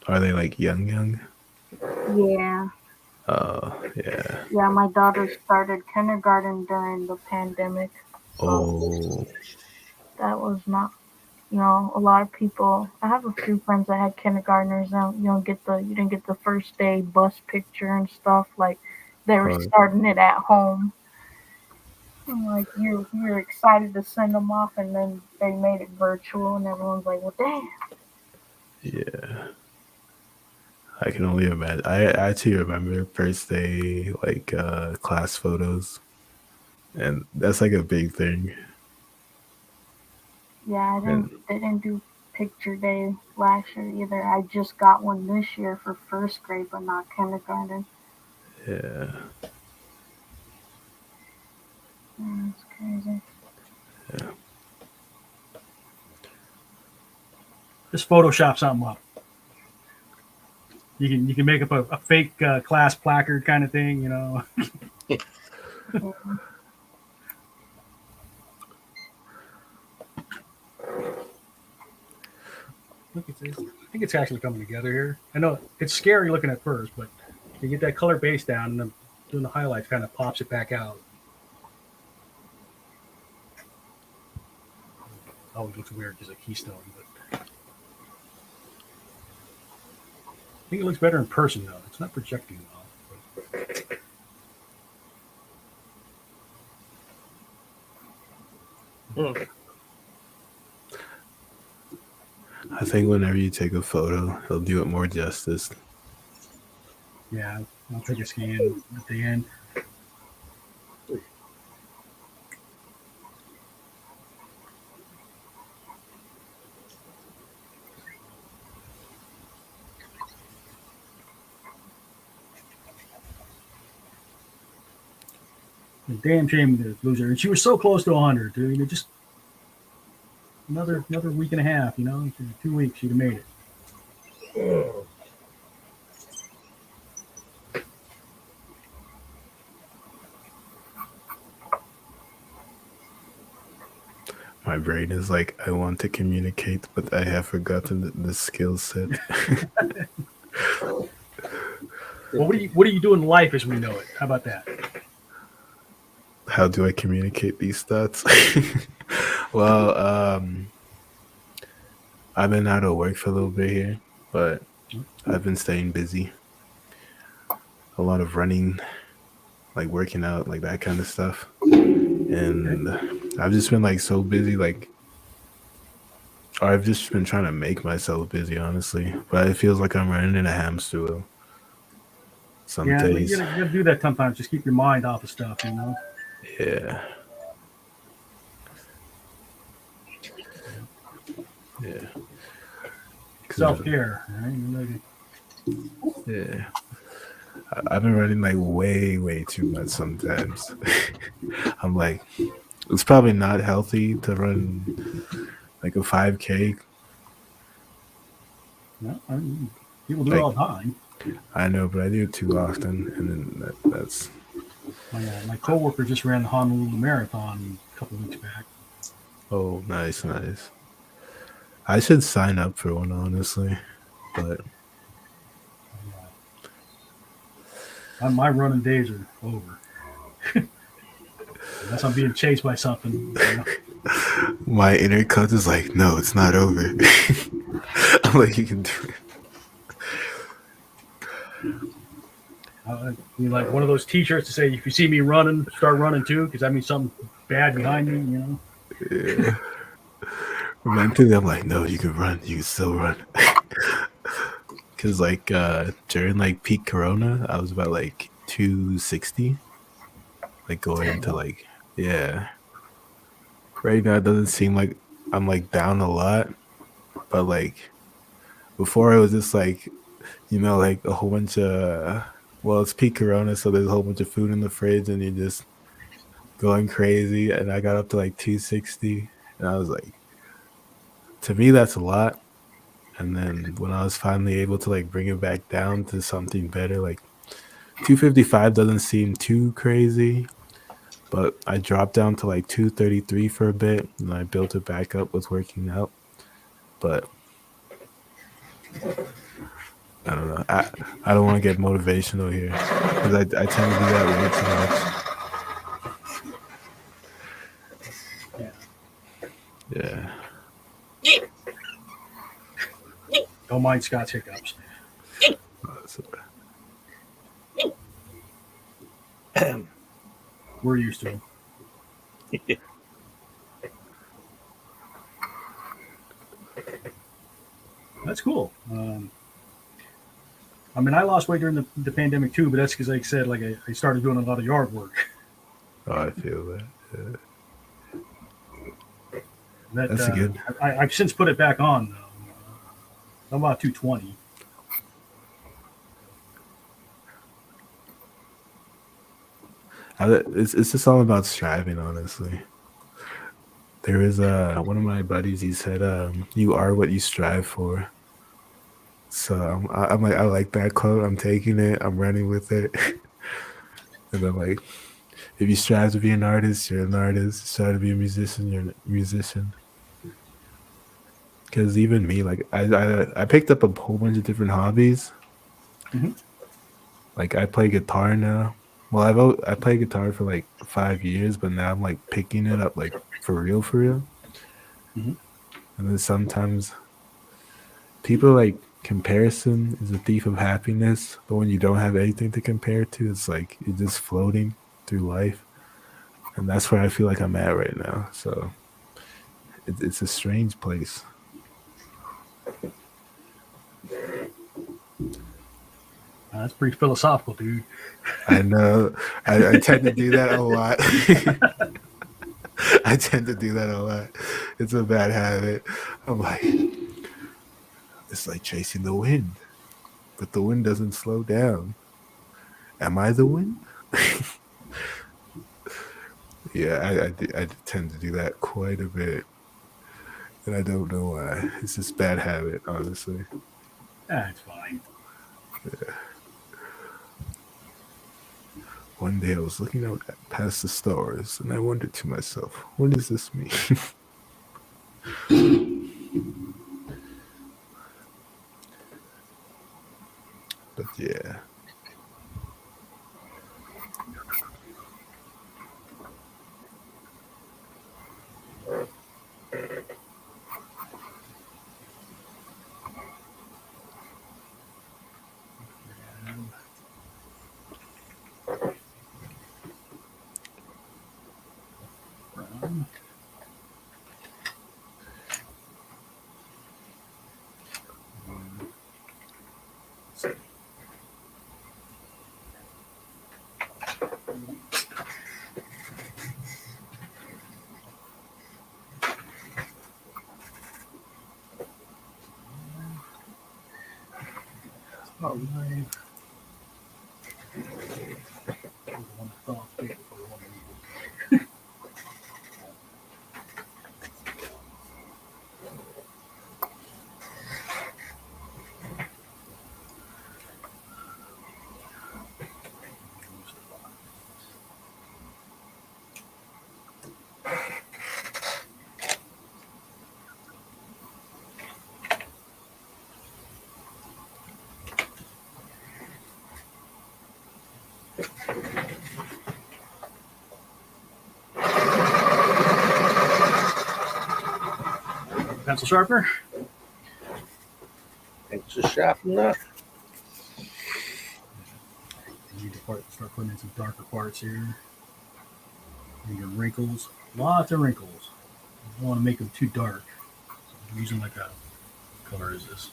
Are they like young? Yeah. Yeah. Yeah, my daughter started kindergarten during the pandemic. So that was not, a lot of people. I have a few friends that had kindergartners, and you didn't get the first day bus picture and stuff. Like they were starting it at home. And like you're excited to send them off, and then they made it virtual, and everyone's like, "Well, damn." Yeah. I can only imagine. I actually remember first day like class photos, and that's like a big thing. Yeah, And they didn't do picture day last year either. I just got one this year for first grade, but not kindergarten. yeah, It's crazy. yeah. Just Photoshop something up. You can make up a fake class placard kind of thing, Yeah. Look, I think it's actually coming together here. I know it's scary looking at first, but you get that color base down, and then doing the highlights kind of pops it back out. Oh, it looks weird because a keystone, but I think it looks better in person though. It's not projecting well. I think whenever you take a photo, it'll do it more justice. Yeah, I'll take a scan at the end. Damn shame to lose her. And she was so close to 100, dude. Just another week and a half, 2 weeks, she'd have made it. My brain is like, I want to communicate, but I have forgotten the skill set. Well, what do you do in life as we know it? How about that? How do I communicate these thoughts? Well, I've been out of work for a little bit here, but I've been staying busy. A lot of running, like working out, like that kind of stuff. And I've just been like so busy, or I've just been trying to make myself busy, honestly. But it feels like I'm running in a hamster wheel. Some days. You gotta do that sometimes. Just keep your mind off of stuff, Yeah. Yeah. Self-care, right? Yeah. I've been running like way too much sometimes. I'm like, It's probably not healthy to run like a 5K. No, I mean, people do it Like, all the time. I know, but I do it too often, and then that's. My coworker just ran the Honolulu Marathon a couple of weeks back. Oh, nice, nice. I should sign up for one, honestly, but My running days are over. Unless I'm being chased by something. You know? my inner coach is like, no, it's not over. I'm like, you can do it. I mean, like one of those T-shirts to say, "If you see me running, start running too," because that means something bad behind me. You know. Yeah. Mentally, I'm like, no, you can run. You can still run. Because like during like peak Corona, I was about like 260. Like going to like, yeah. Right now, it doesn't seem like I'm like down a lot, but like before, it was just like, like a whole bunch of. Well, it's peak Corona, so there's a whole bunch of food in the fridge, and you're just going crazy. And I got up to like 260, and I was like, to me, that's a lot. And then when I was finally able to like bring it back down to something better, like 255 doesn't seem too crazy, but I dropped down to like 233 for a bit, and I built it back up with working out. But I don't know. I don't want to get motivational here because I tend to do that way too much. Yeah. Don't mind Scott's hiccups. We're used to them. That's cool. I mean, I lost weight during the pandemic too, but that's because, like I said, like I started doing a lot of yard work. Oh, I feel that. Yeah. That's good. I've since put it back on though. I'm about 220. It's just all about striving, honestly. There is one of my buddies. He said, "You are what you strive for." So I'm like, I like that quote. I'm taking it. I'm running with it. And I'm like, if you strive to be an artist, you're an artist. Strive to be a musician, you're a musician. Because even me, like I picked up a whole bunch of different hobbies. Mm-hmm. Like I play guitar now. Well, I played guitar for like 5 years, but now I'm like picking it up like for real, for real. Mm-hmm. And then sometimes people like comparison is a thief of happiness, but when you don't have anything to compare to, it's like you're just floating through life, and that's where I feel like I'm at right now. So it's a strange place. That's pretty philosophical, dude. I know. I tend to do that a lot. I tend to do that a lot. It's a bad habit. I'm like, it's like chasing the wind, but the wind doesn't slow down. Am I the wind? Yeah, I tend to do that quite a bit, and I don't know why. It's just bad habit, honestly. It's fine. Yeah. One day I was looking out past the stars, and I wondered to myself, what does this mean? But yeah. All right. pencil sharpener. Thanks for sharpening that. You need to start putting in some darker parts here. And your wrinkles, lots of wrinkles. You don't want to make them too dark. So I'm using like a, what color is this?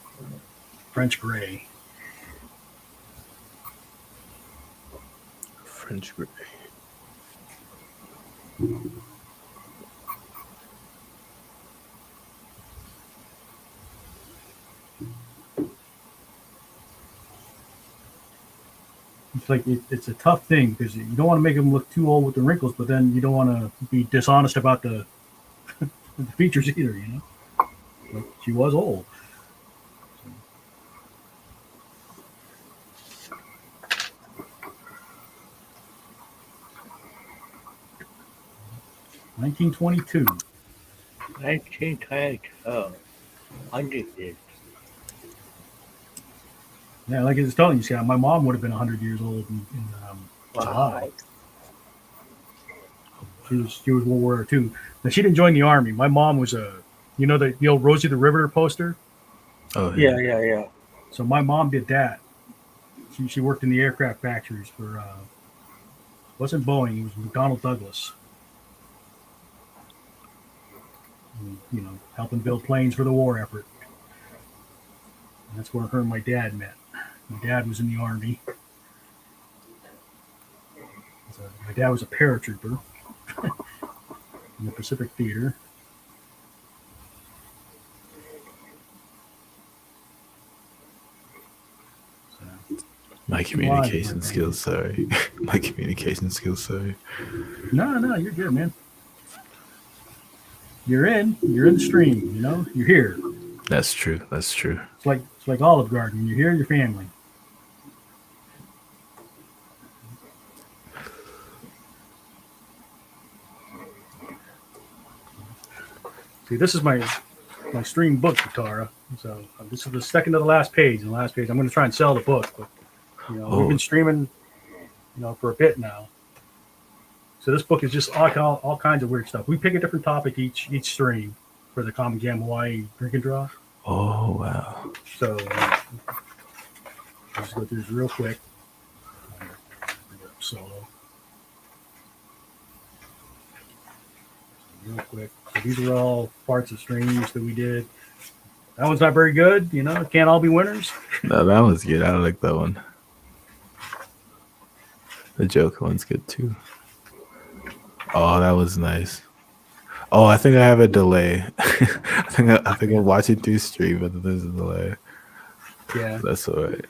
French gray. French gray. It's like it's a tough thing because you don't want to make them look too old with the wrinkles, but then you don't want to be dishonest about the, the features either. You know, like she was old. 1922. 1922. 100 years. Yeah, like I was telling you, Scott, my mom would have been 100 years old in July. She was World War II. Now, she didn't join the Army. My mom was the old Rosie the Riveter poster? Oh, Yeah. So my mom did that. She worked in the aircraft factories for, wasn't Boeing, it was McDonnell Douglas. And, helping build planes for the war effort. And that's where her and my dad met. My dad was in the Army. My dad was a paratrooper in the Pacific Theater. My communication skills, sorry. My communication skills, sorry. No, you're good, man. You're in the stream, you're here. That's true. It's like Olive Garden. You're here, your family. See, this is my stream book, Katara. So this is the second to the last page. And the last page, I'm going to try and sell the book, but we've been streaming, for a bit now. So this book is just all kinds of weird stuff. We pick a different topic each stream for the Common Jam Hawaii drink and draw. Oh wow! So let's go through this real quick. Solo. Real quick. So these are all parts of streams that we did. That one's not very good. It can't all be winners. No, that was good. I like that one. The Joker one's good too. Oh, that was nice. Oh, I think I have a delay. I think I'm watching through stream, but there's a delay. Yeah, that's all right.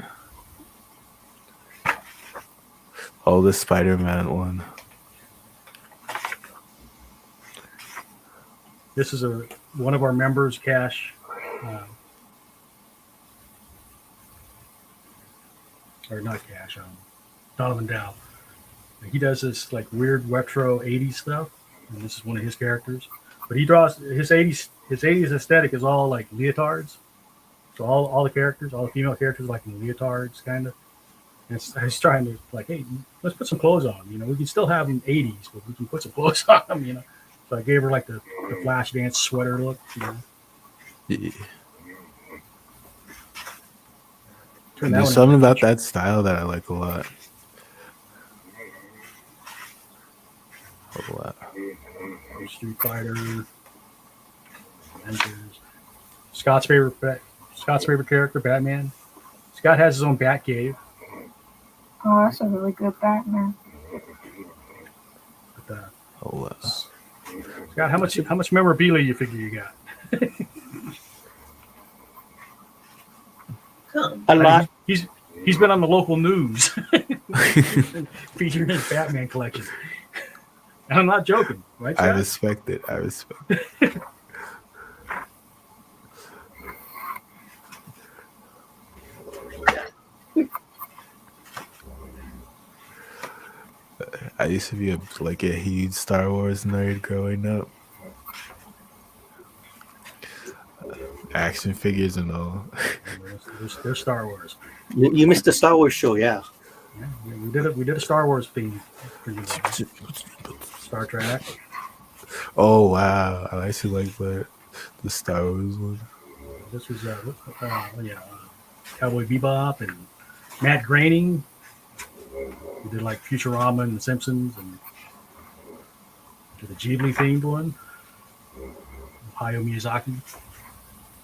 Oh, the Spider-Man one. This is one of our members, Cash. Or not Cash, Donovan Dow. He does this like weird retro 80s stuff, and this is one of his characters. But he draws his 80s aesthetic is all like leotards. So all the characters, all the female characters like in leotards kind of. And he's trying to like, hey, let's put some clothes on. We can still have them 80s, but we can put some clothes on them. So I gave her like the flash dance sweater look. Yeah. There's something about that style that I like a lot. Street Fighter, Avengers. Scott's favorite character, Batman. Scott has his own Bat Cave. Oh, that's a really good Batman. Scott, how much memorabilia you figure you got? A lot. He's been on the local news featuring his Batman collection. And I'm not joking, right, Scott? I respect it. I used to be a huge Star Wars nerd growing up. Action figures and all. There's Star Wars. You missed the Star Wars show, yeah. Yeah, we did a Star Wars theme. Star Trek. Oh wow, I actually like that. The Star Wars one. This was Cowboy Bebop and Matt Groening. He did like Futurama and The Simpsons, and did the Ghibli themed one. Hayao Miyazaki,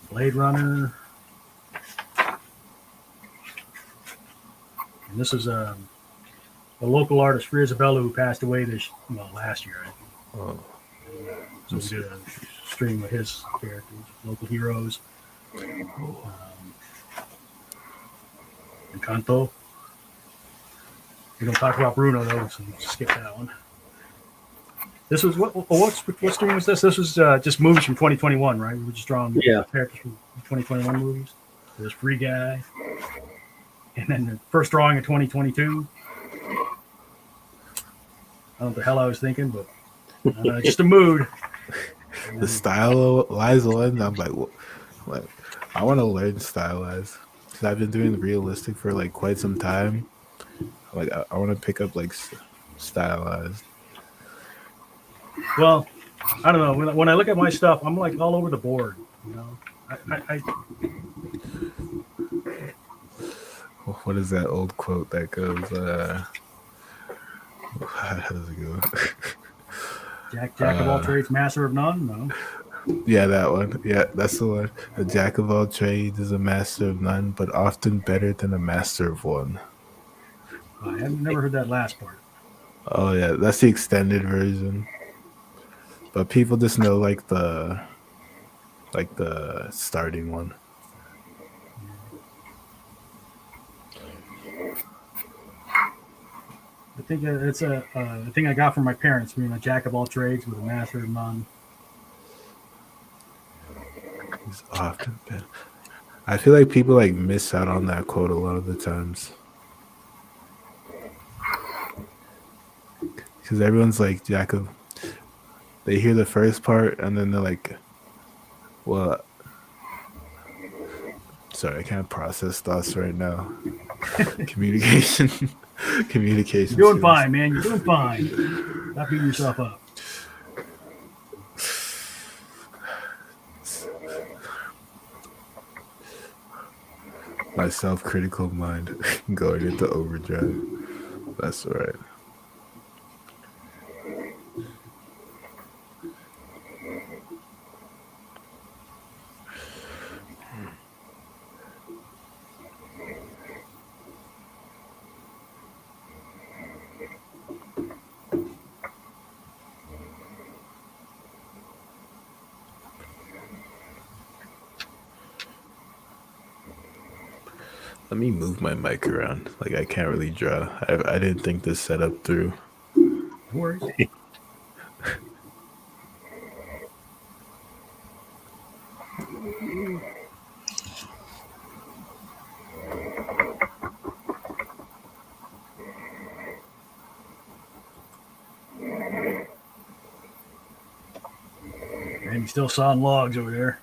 Blade Runner, and this is a local artist, Frizabella, who passed away last year. I think. Oh, So we did a stream with his characters, local heroes. Encanto. We don't talk about Bruno though, so we'll skip that one. This was what stream was this? This was just movies from 2021, right? We were just drawing characters from 2021 movies. There's Free Guy, and then the first drawing of 2022. I don't know what the hell I was thinking, but just a mood. the stylized one. I'm like, I want to learn stylized because I've been doing realistic for like quite some time. Like, I want to pick up like stylized. Well, I don't know. When I look at my stuff, I'm like all over the board. You know, I what is that old quote that goes? How does it go? Jack of all trades, master of none. No. Yeah, that one. Yeah, that's the one. A jack of all trades is a master of none, but often better than a master of one. I have never heard that last part. Oh yeah, that's the extended version. But people just know like the starting one. I think it's a thing I got from my parents, being a jack of all trades with a master of none. He's often better. I feel like people like miss out on that quote a lot of the times. Because everyone's like jack of. They hear the first part and then they're like, well, sorry, I can't process thoughts right now. Communication. You're doing fine, man. You're doing fine. Stop beating yourself up. My self-critical mind going into overdrive. That's all right. Let me move my mic around. Like, I can't really draw. I didn't think this setup through. No worries. And he's still sawing logs over there.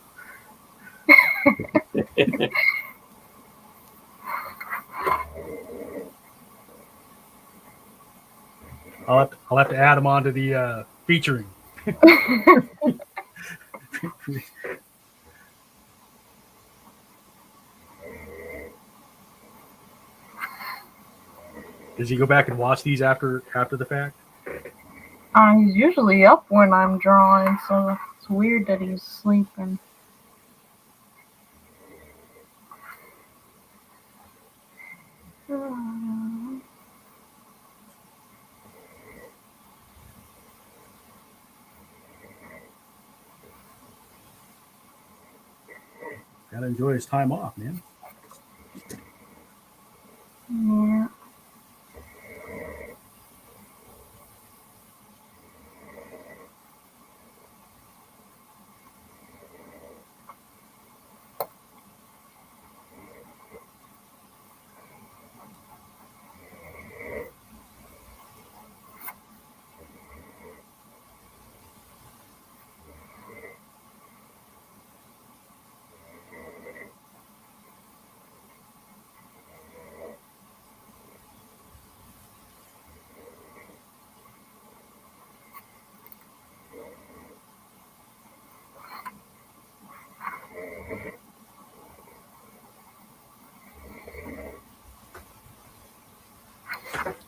I'll have to add him onto the featuring. Does he go back and watch these after the fact? He's usually up when I'm drawing, so it's weird that he's sleeping. Gotta enjoy his time off, man. Yeah.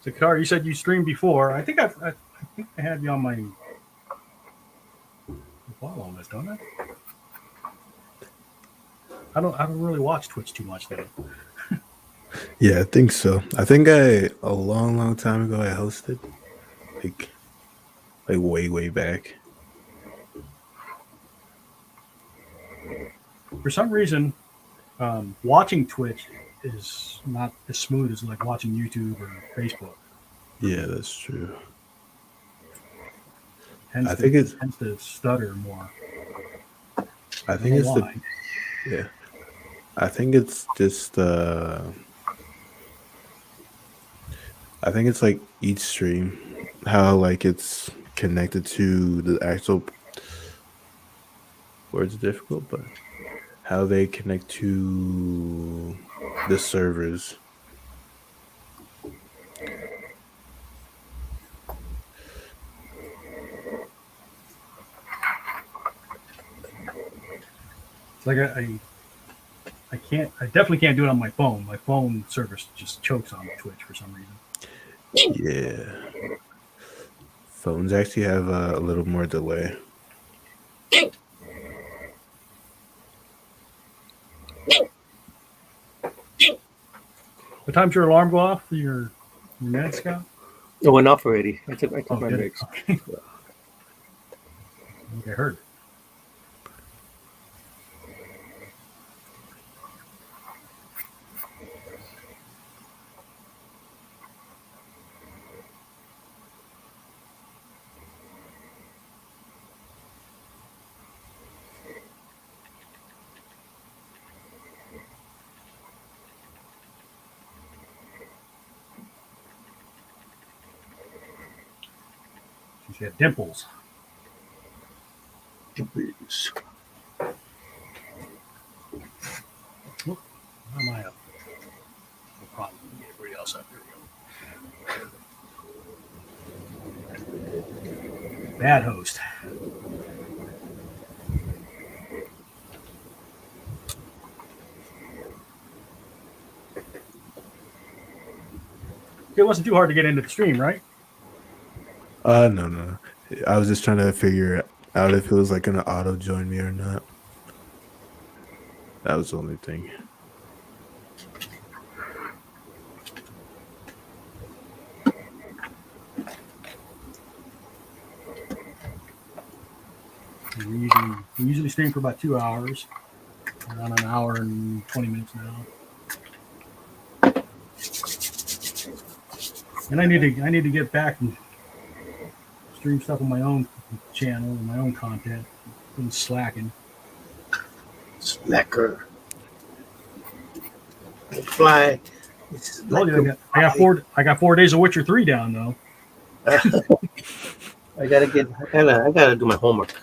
So, Car, you said you streamed before. I think I think I had you on my follow list, don't I? I don't really watch Twitch too much though. Yeah, I think so. I think a long time ago I hosted, like way back. For some reason, watching Twitch is not as smooth as like watching YouTube or Facebook. Yeah, that's true. Tends I think it's tends to stutter more. I think it's why. yeah. I think it's just I think it's like each stream, how like it's connected to the actual words are difficult, but how they connect to the servers. It's like I definitely can't do it on my phone. My phone service just chokes on Twitch for some reason. Yeah. Phones actually have a little more delay. What time's your alarm go off for your net, Scott? It went off already. I took my did it? breaks. Okay. I think I heard. She's got dimples. Dimples. How am I up? No problem. Get everybody else up. There we go. Bad host. It wasn't too hard to get into the stream, right? No. I was just trying to figure out if it was like gonna auto join me or not. That was the only thing. We usually stream for about 2 hours. We're on an hour and 20 minutes now. And I need to get back and stream stuff on my own channel and my own content. Been slacking. Slacker. Fly. I got 4 days of Witcher 3 down though. I gotta do my homework.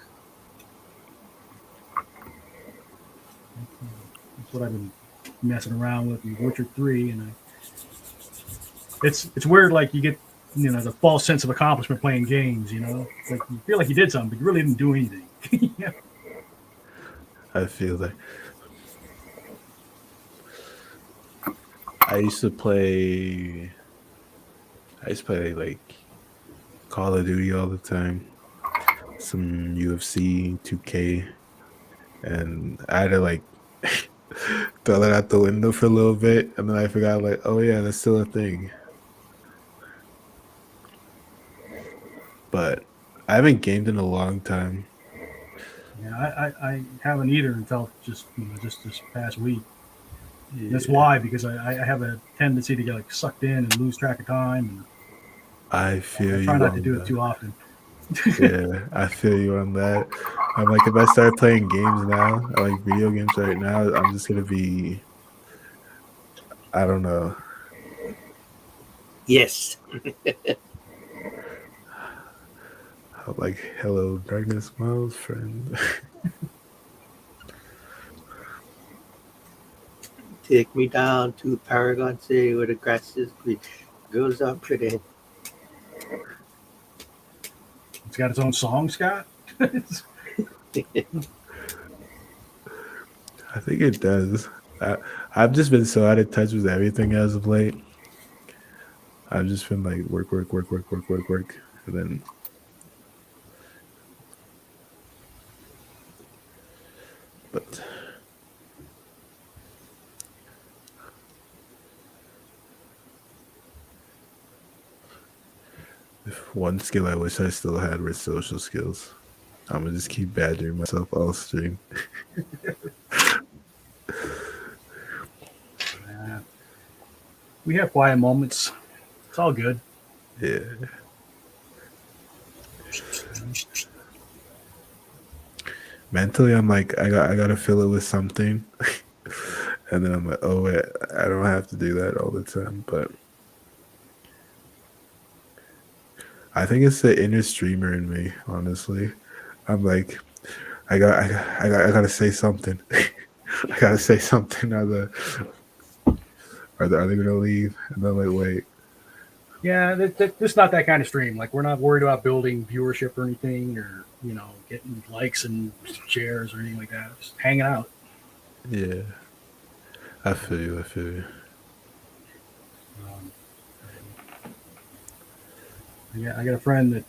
That's what I've been messing around with in Witcher 3, and it's weird. Like you get the false sense of accomplishment playing games. Like you feel like you did something, but you really didn't do anything. Yeah. I feel that. I used to play like Call of Duty all the time, some UFC 2K, and I had to like throw that out the window for a little bit, and then I forgot like, oh yeah, that's still a thing. But I haven't gamed in a long time. Yeah, I haven't either until just this past week. Yeah. That's why, because I have a tendency to get like sucked in and lose track of time. And I feel I try not to do it too often. Yeah, I feel you on that. I'm like, if I start playing games now, like video games right now, I'm just gonna be, I don't know. Yes. Like, hello, darkness, my old friend. Take me down to Paragon City where the grass is green. Girls are pretty. It's got its own song, Scott. I think it does. I've just been so out of touch with everything as of late. I've just been like work, and then but if one skill I wish I still had was social skills. I'm gonna just keep badgering myself all stream. We have quiet moments. It's all good. Yeah. Mentally, I'm like, I gotta fill it with something, and then I'm like, oh wait, I don't have to do that all the time. But I think it's the inner streamer in me. Honestly, I'm like, I gotta say something. I gotta say something. Are they gonna leave? And I'm like, wait. Yeah, it's not that kind of stream. Like we're not worried about building viewership or anything, or getting likes and shares or anything like that. Just hanging out. Yeah, I feel you. I feel you. I got a friend that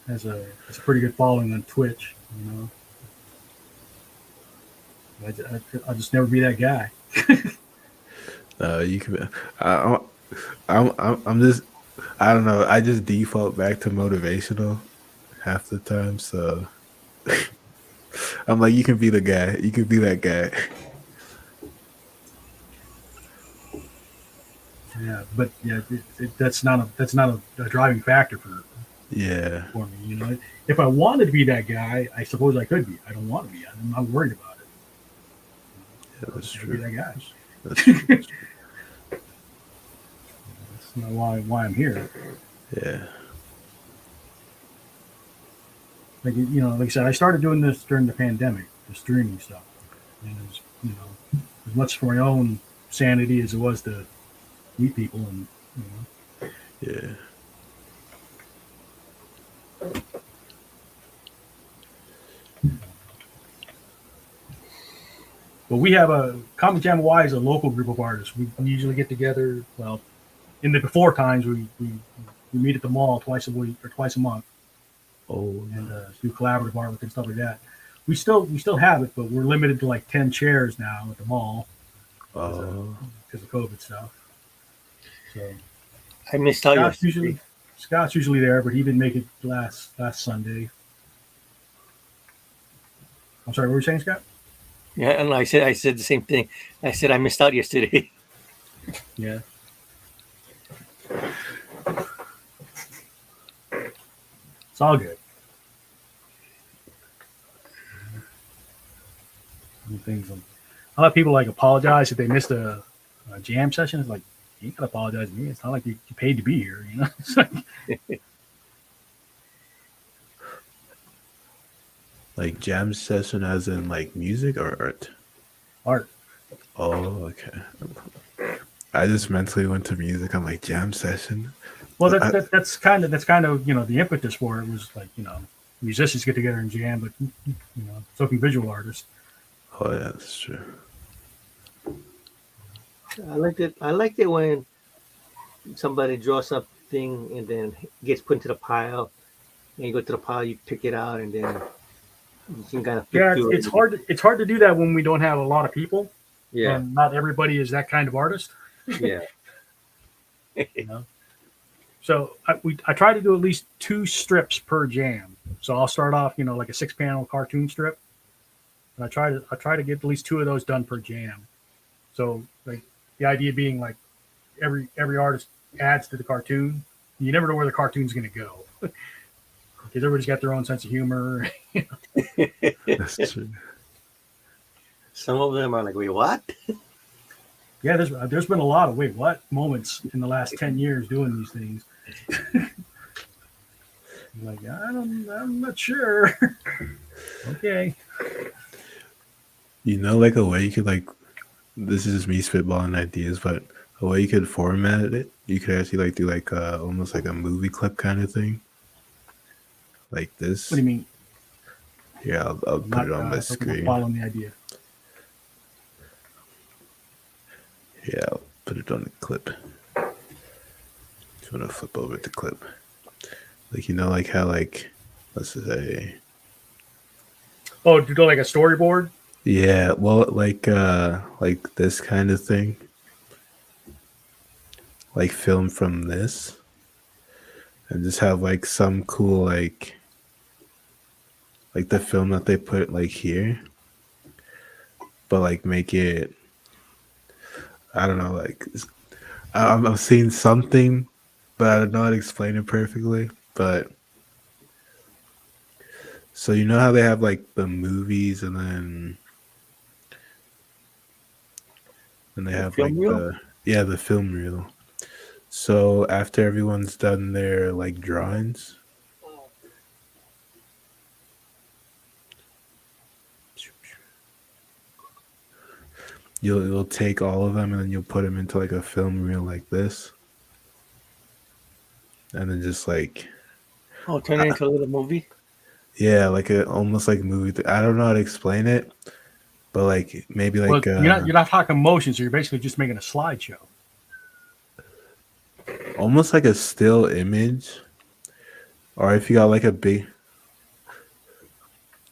has a pretty good following on Twitch. I'll just never be that guy. You can. I'm just. I don't know. I just default back to motivational half the time. So I'm like, you can be the guy. You can be that guy. Yeah, but yeah, that's not a driving factor for Yeah. me. If I wanted to be that guy, I suppose I could be. I don't want to be. I'm not worried about it. Yeah, that's Be true. that guy. That's true. That's not why I'm here. Yeah. Like like I said, I started doing this during the pandemic, the streaming stuff, and it was as much for my own sanity as it was to meet people and Yeah. But we have a Comic Jam Y is a local group of artists. We usually get together. Well, in the before times, we meet at the mall twice a week or twice a month, Oh. and do collaborative artwork and stuff like that. We still have it, but we're limited to like 10 chairs now at the mall because of COVID stuff. So I missed out yesterday. Scott's usually there, but he didn't make it last Sunday. I'm sorry, what were you saying, Scott? Yeah, and I said the same thing. I said I missed out yesterday. Yeah. It's all good. Things. A lot of people like apologize if they missed a jam session. It's like, you can't apologize to me. It's not like you paid to be here, It's Like jam session as in like music or art? Art. Oh, okay. I just mentally went to music. I'm like, jam session. Well, that's kind of the impetus for it was like musicians get together and jam, but so can visual artists. Oh yeah, that's true. I liked it when somebody draws something and then gets put into the pile, and you go to the pile, you pick it out, and then you can kind of it's hard. It's hard to do that when we don't have a lot of people. Yeah, and not everybody is that kind of artist. Yeah. So I try to do at least 2 strips per jam. So I'll start off, like a 6-panel cartoon strip. And I try to get at least 2 of those done per jam. So like the idea being like every artist adds to the cartoon. You never know where the cartoon's going to go because everybody's got their own sense of humor. That's true. Some of them are like, wait, what? Yeah, there's been a lot of wait what moments in the last 10 years doing these things. Like I'm not sure. Okay. Like a way you could like, this is just me spitballing ideas, but a way you could format it, you could actually like do like almost like a movie clip kind of thing, like this. What do you mean? Yeah, I'll put it on my screen. Following the idea. Yeah, I'll put it on the clip. Just want to flip over the clip. Like, you know, like how, like, let's say, Oh, do you do like a storyboard? yeah, well, like this kind of thing, like film from this, and just have like some cool like the film that they put like here, but like make it, I don't know, like I'm seeing something, but I don't know how to explain it perfectly. But so you know how they have like the movies, and then they The have film like reel? the film reel. So after everyone's done their like drawings, you'll take all of them and then you'll put them into like a film reel like this, and then just like Oh, turn it into a little movie. yeah, like a almost like movie. I don't know how to explain it, but like maybe Well, like you're not talking motion, so you're basically just making a slideshow. almost like a still image, or if you got like a big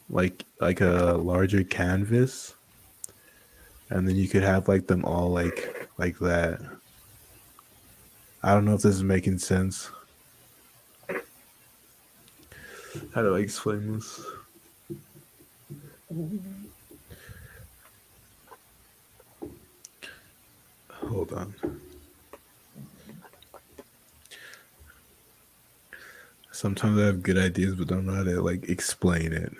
like a larger canvas, and then you could have like them all like that. I don't know if this is making sense. How do I explain this? Hold on. Sometimes I have good ideas, but don't know how to like explain it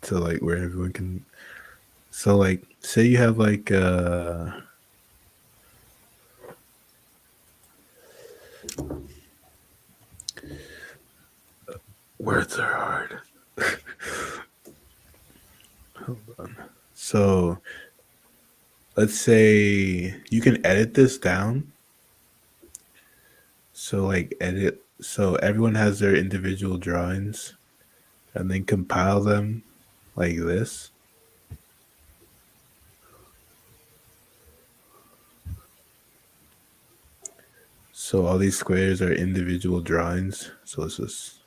to like where everyone can. So like, say you have like words are hard. Hold on. So let's say you can edit this down. So like edit. So everyone has their individual drawings, and then compile them like this. So all these squares are individual drawings. So it's just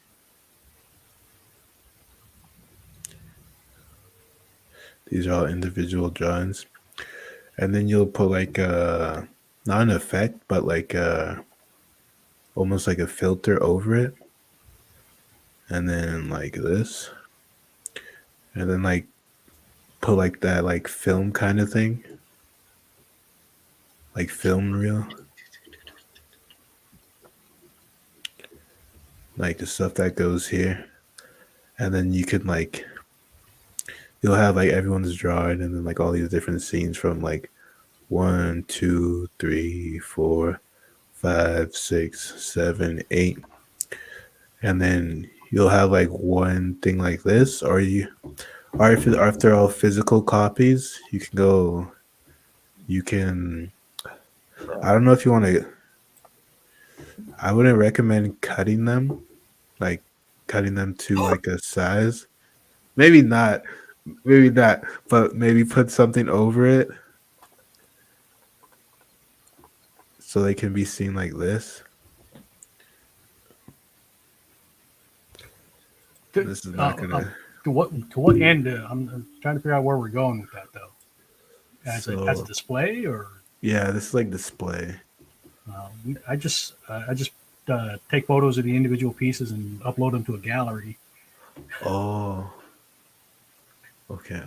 these are all individual drawings. And then you'll put like not an effect, but like almost like a filter over it. And then like this. And then like put like that like film kind of thing. Like film reel. Like the stuff that goes here. And then you can like you'll have like everyone's drawing, and then like all these different scenes from like 1, 2, 3, 4, 5, 6, 7, 8. And then you'll have like one thing like this, or if they're all physical copies, you can I don't know if you want to. I wouldn't recommend cutting them, like cutting them to like a size. Maybe not, but maybe put something over it so they can be seen like this. This is not gonna. To what end? I'm trying to figure out where we're going with that though. As a display, or yeah, this is like display. I just take photos of the individual pieces and upload them to a gallery. Oh, okay.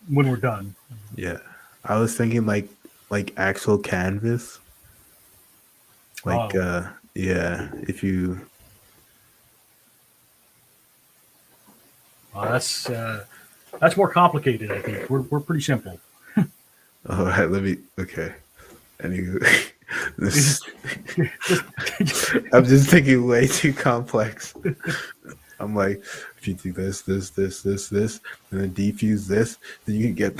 When we're done. Yeah, I was thinking like actual canvas. Like yeah, if you. That's more complicated. I think we're pretty simple. All right, okay. Anyway, this I'm just thinking way too complex. I'm like, if you do this, and then defuse this, then you can get.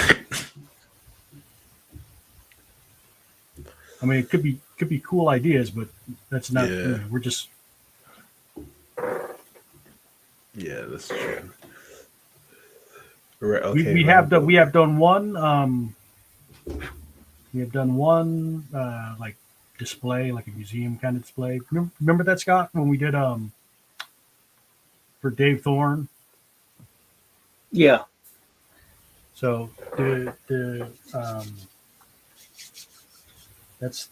I mean, it could be cool ideas, but that's not. Yeah. We're just. Yeah, that's true. Right, okay, We have done one. We have done one like display, like a museum kind of display. Remember that, Scott, when we did for Dave Thorne? Yeah. So that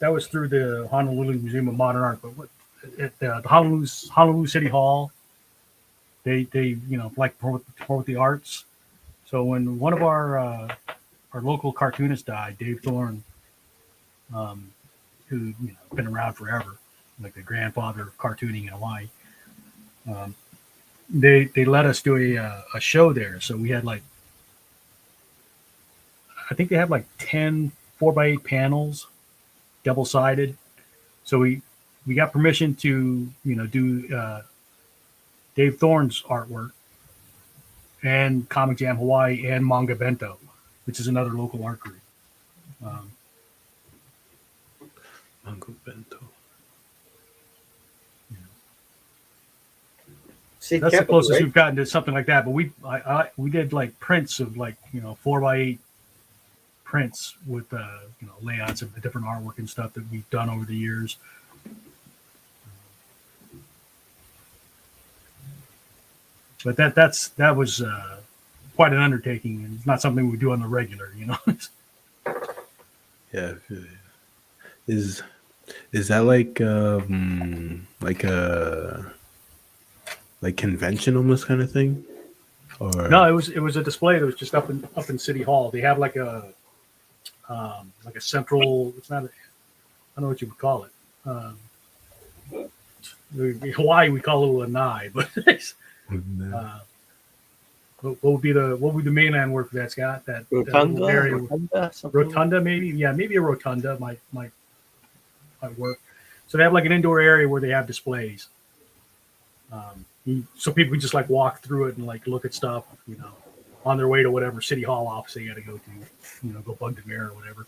was through the Honolulu Museum of Modern Art, but at the Honolulu City Hall, they like promote the arts. So when one of our local cartoonists died, Dave Thorne, who been around forever, like the grandfather of cartooning in Hawaii, they let us do a show there. So we had like, I think they had like 10 4x8 panels, double sided. So we got permission to do Dave Thorne's artwork and Comic Jam Hawaii and Manga Bento, which is another local art group. Manga Bento. That's the closest we've gotten to something like that. But we did like prints of like 4x8 prints with layouts of the different artwork and stuff that we've done over the years. But that was quite an undertaking, and it's not something we do on the regular, Yeah. Is that like convention almost kind of thing? Or no, it was a display that was just up in City Hall. They have like a central. It's not. I don't know what you would call it. In Hawaii, we call it a lanai, but what would be the mainland word for that, Scott? That rotunda, area, rotunda, maybe. Yeah, maybe a rotunda might work. So they have like an indoor area where they have displays. So people can just like walk through it and like look at stuff, on their way to whatever city hall office they got to go to, go bug the mayor or whatever.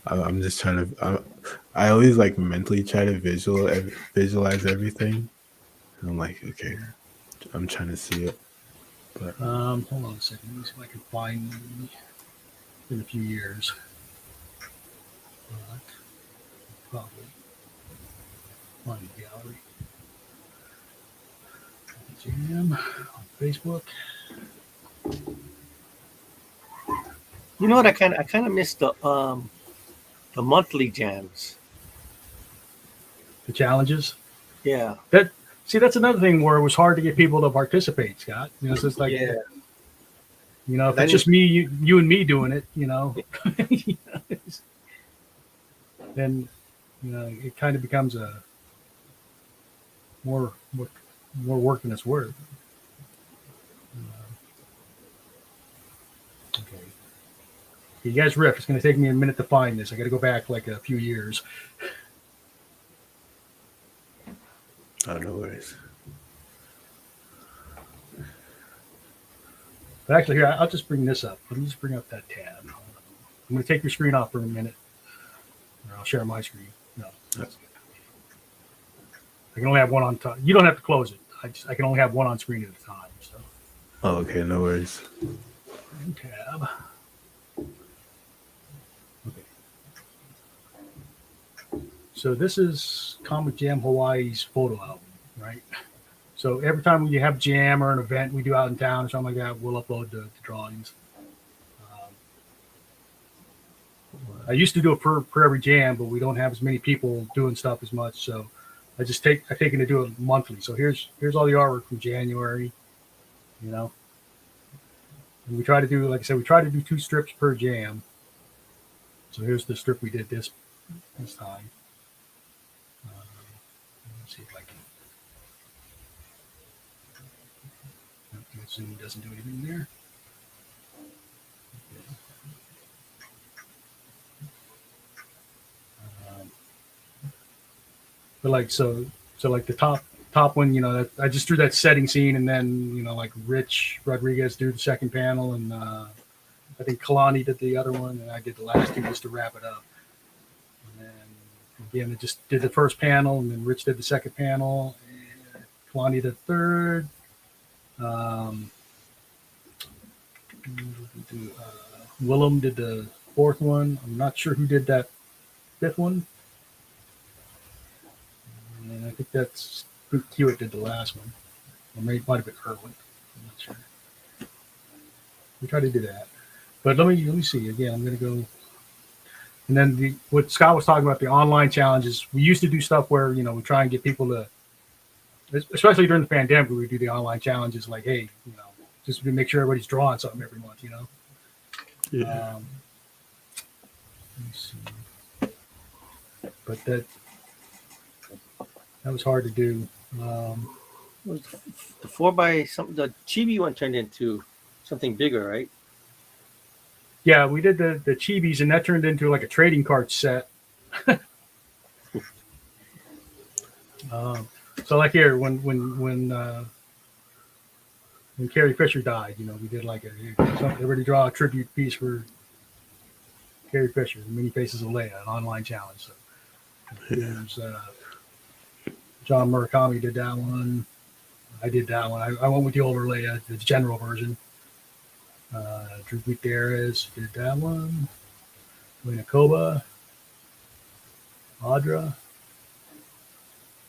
I'm just trying to. I always like mentally try to visualize everything. And I'm like, okay, I'm trying to see it. But hold on a second. Let me see if I can find in a few years. Probably find the gallery. Jam on Facebook. You know what? I kind of missed the monthly jams. The challenges. Yeah. That's another thing where it was hard to get people to participate, Scott. It's just like, if it's just me, you and me doing it, then it kind of becomes a more work than it's worth. Okay. You guys riff. It's going to take me a minute to find this. I got to go back like a few years. Oh, no worries. But actually, here, I'll just bring this up. Let me just bring up that tab. I'm going to take your screen off for a minute. Or I'll share my screen. No, that's good. I can only have one on top. You don't have to close it. I can only have one on screen at a time. So. Oh, okay, no worries. Tab. Okay. So this is Comic Jam Hawaii's photo album, right? So every time we have jam or an event we do out in town or something like that, we'll upload the drawings. I used to do it for every jam, but we don't have as many people doing stuff as much. So I've taken to do it monthly. So here's all the artwork from January, And we try to do, like I said, we try to do 2 strips per jam. So here's the strip we did this time. Let's see if I can. Zoom doesn't do anything there. But like so like the top one, I just drew that setting scene, and then like Rich Rodriguez drew the second panel, and I think Kalani did the other one, and I did the last 2 just to wrap it up. And then again, I just did the first panel, and then Rich did the second panel, and Kalani did the third. Willem did the 4th one. I'm not sure who did that fifth one. And I think that's Hewitt did the last one. Or maybe it might have been Irwin. I'm not sure. We try to do that. But let me see. Again, I'm going to go. And then what Scott was talking about, the online challenges, we used to do stuff where, we try and get people to, especially during the pandemic, we would do the online challenges like, hey, just to make sure everybody's drawing something every month, Yeah. Let me see. But that was hard to do. The 4x something, the chibi one turned into something bigger, right? Yeah, we did the chibis, and that turned into like a trading card set. So like here, when Carrie Fisher died, we did like everybody draw a tribute piece for Carrie Fisher, Many Faces of Leia, an online challenge. So there's John Murakami did that one. I did that one. I went with the older Leia, the general version. Drew Gutierrez did that one. Lena Koba, Audra,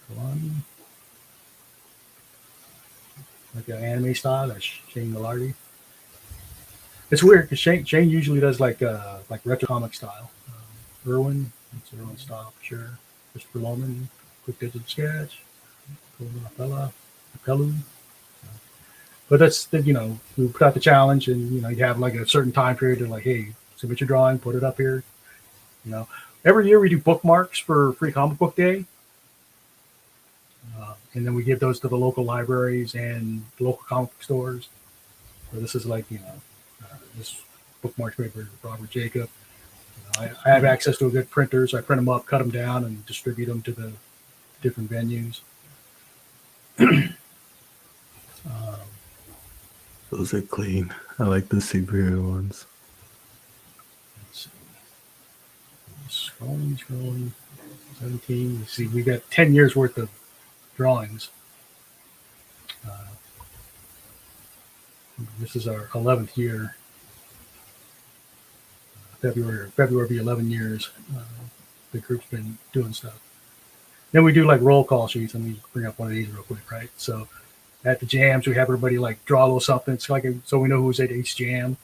Kalani. Like an anime style, that's Shane Millardy. It's weird because Shane usually does like retro comic style. Irwin, that's Irwin style for sure. Christopher Loman, quick digital sketch. Pelu. But that's we put out the challenge, and you have like a certain time period to like, hey, submit your drawing, put it up here. Every year we do bookmarks for Free Comic Book Day. And then we give those to the local libraries and the local comic book stores. So this is like, this bookmarks made for Robert Jacob. I have access to a good printer, so I print them up, cut them down, and distribute them to the different venues. Those are clean. I like the superhero ones. Let's see. Scrolling. 17. You see, we got 10 years worth of drawings. This is our 11th year. February will be 11 years. The group's been doing stuff. Then we do like roll call sheets. Let me bring up one of these real quick, right? So at the jams, we have everybody like draw a little something. It's like so we know who's at each jam.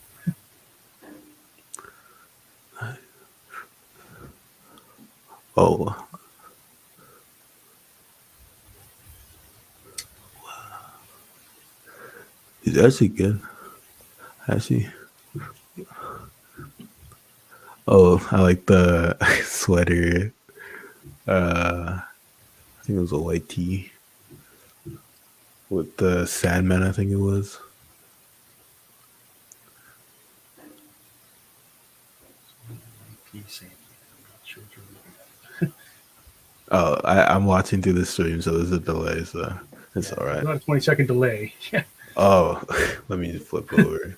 Oh. He's actually good. Actually. Oh, I like the sweater. I think it was a white tee with the Sandman, I think it was. Oh, I'm watching through the stream, so there's a delay, so it's all right. About a 20-second delay. Oh, let me just flip over.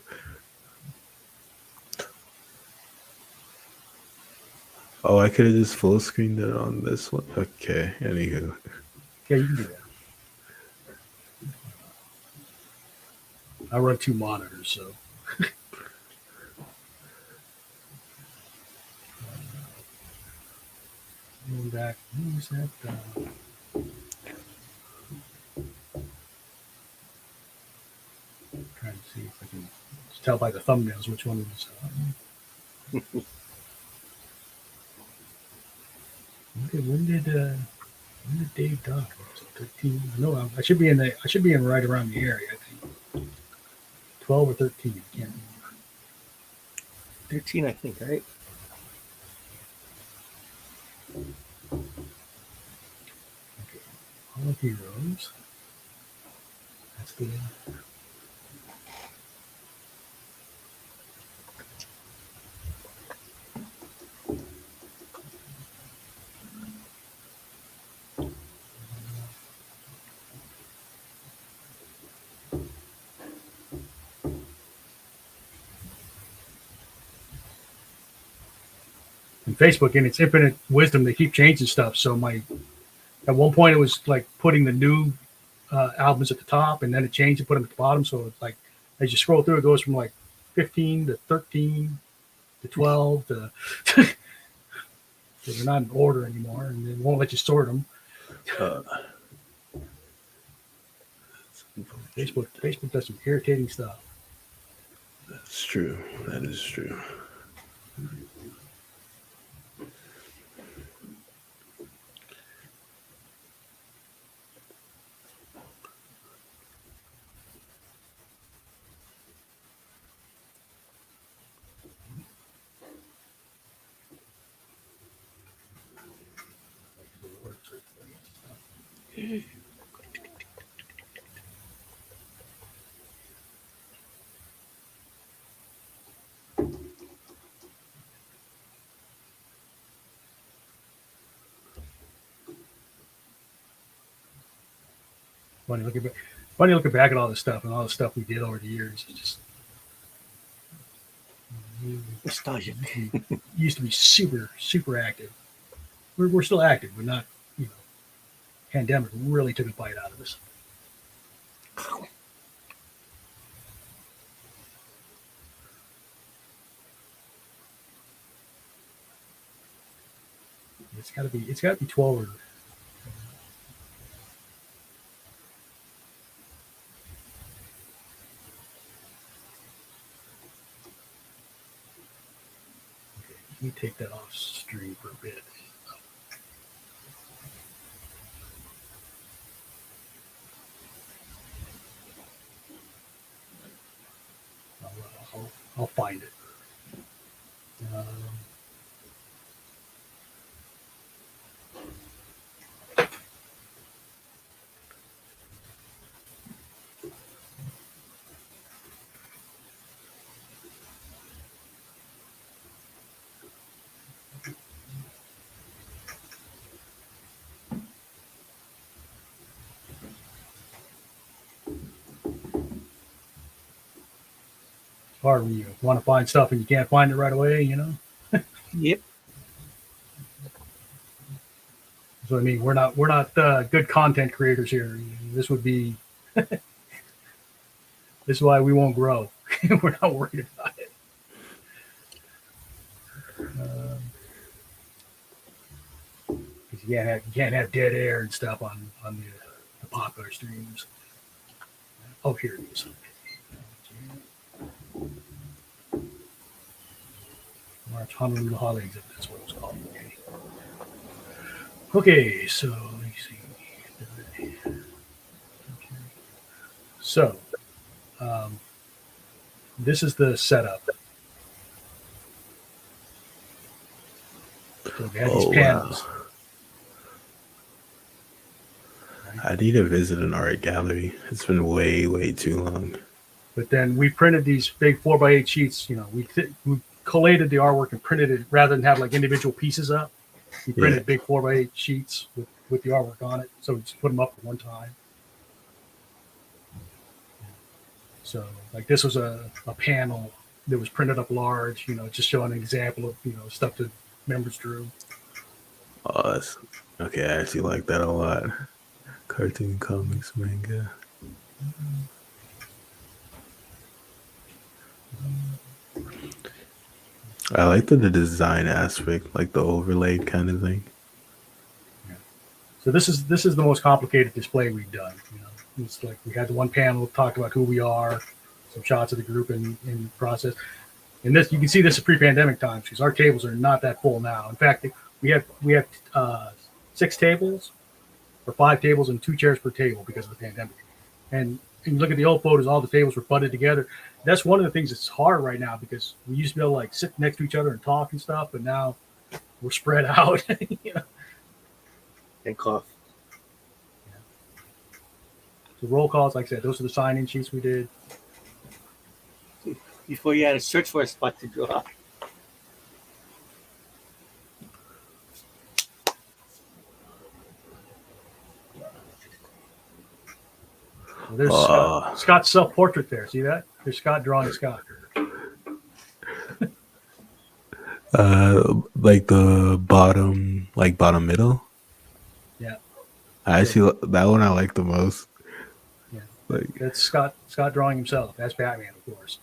Oh, I could have just full screened it on this one. Okay, anywho. Yeah, you can do that. I run 2 monitors, so. Going back, what was that? Trying to see if I can tell by the thumbnails which one was. When did Dave die? Was it 13? No, I should be in right around the area. I think 12 or 13. I can't remember. 13, I think, right? Okay. All of Heroes. That's the one. And Facebook, in its infinite wisdom, they keep changing stuff. So at one point it was like putting the new albums at the top, and then it changed to put them at the bottom. So it's like as you scroll through, it goes from like 15 to 13 to 12 to So they're not in order anymore, and they won't let you sort them. Facebook does some irritating stuff. That's true. That is true. Funny looking back at all this stuff and all the stuff we did over the years. It's just Nostalgic. we used to be super active. We're still active, but not, pandemic really took a bite out of us. It's gotta be 12 or let me take that off stream for a bit. I'll find it. Hard when you want to find stuff and you can't find it right away, Yep. So I mean, we're not good content creators here. This would be this is why we won't grow. We're not worried about it. Because you can't have dead air and stuff on the popular streams. Oh, here it is. March Honolulu Holiday Exhibit, that's what it was called. Okay, so let me see. So, this is the setup. So we had these panels. Wow. I need to visit an art gallery. It's been way too long. But then we printed these big 4x8 sheets. We collated the artwork and printed it rather than have like individual pieces up. We printed big 4x8 sheets with the artwork on it. So we just put them up at one time. So like this was a panel that was printed up large, just showing an example of, stuff that members drew. Oh, that's okay. I actually like that a lot. Cartoon, comics, manga. I like the design aspect, like the overlaid kind of thing. Yeah. So this is the most complicated display we've done. It's like we had the one panel that talked about who we are, some shots of the group in process. And this, you can see this is pre-pandemic times because our tables are not that full now. In fact, we have 6 tables or 5 tables and 2 chairs per table because of the pandemic. And you look at the old photos, all the tables were butted together. That's one of the things that's hard right now because we used to be able to like sit next to each other and talk and stuff, but now we're spread out. And cough. So roll calls, like I said, those are the sign-in sheets we did. Before you had to search for a spot to draw. Well, there's Scott's self-portrait there. See that? There's Scott drawing Scott. Like the bottom middle. Yeah. I actually that one I like the most. Yeah. Like that's Scott drawing himself. That's Batman, of course.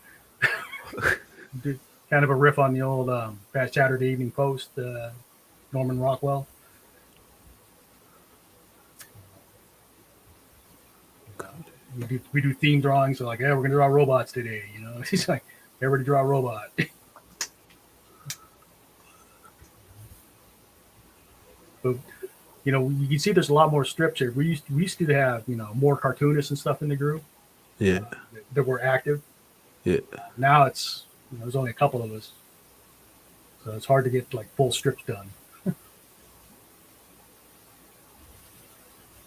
Kind of a riff on the old Past Saturday Evening Post Norman Rockwell. We do theme drawings. So like, yeah, we're gonna draw robots today. You know, he's like, everybody draw a robot. But you know, you can see there's a lot more strips here. We used to have, you know, more cartoonists and stuff in the group. Yeah. That were active. Yeah. Now it's, you know, there's only a couple of us, so it's hard to get like full strips done.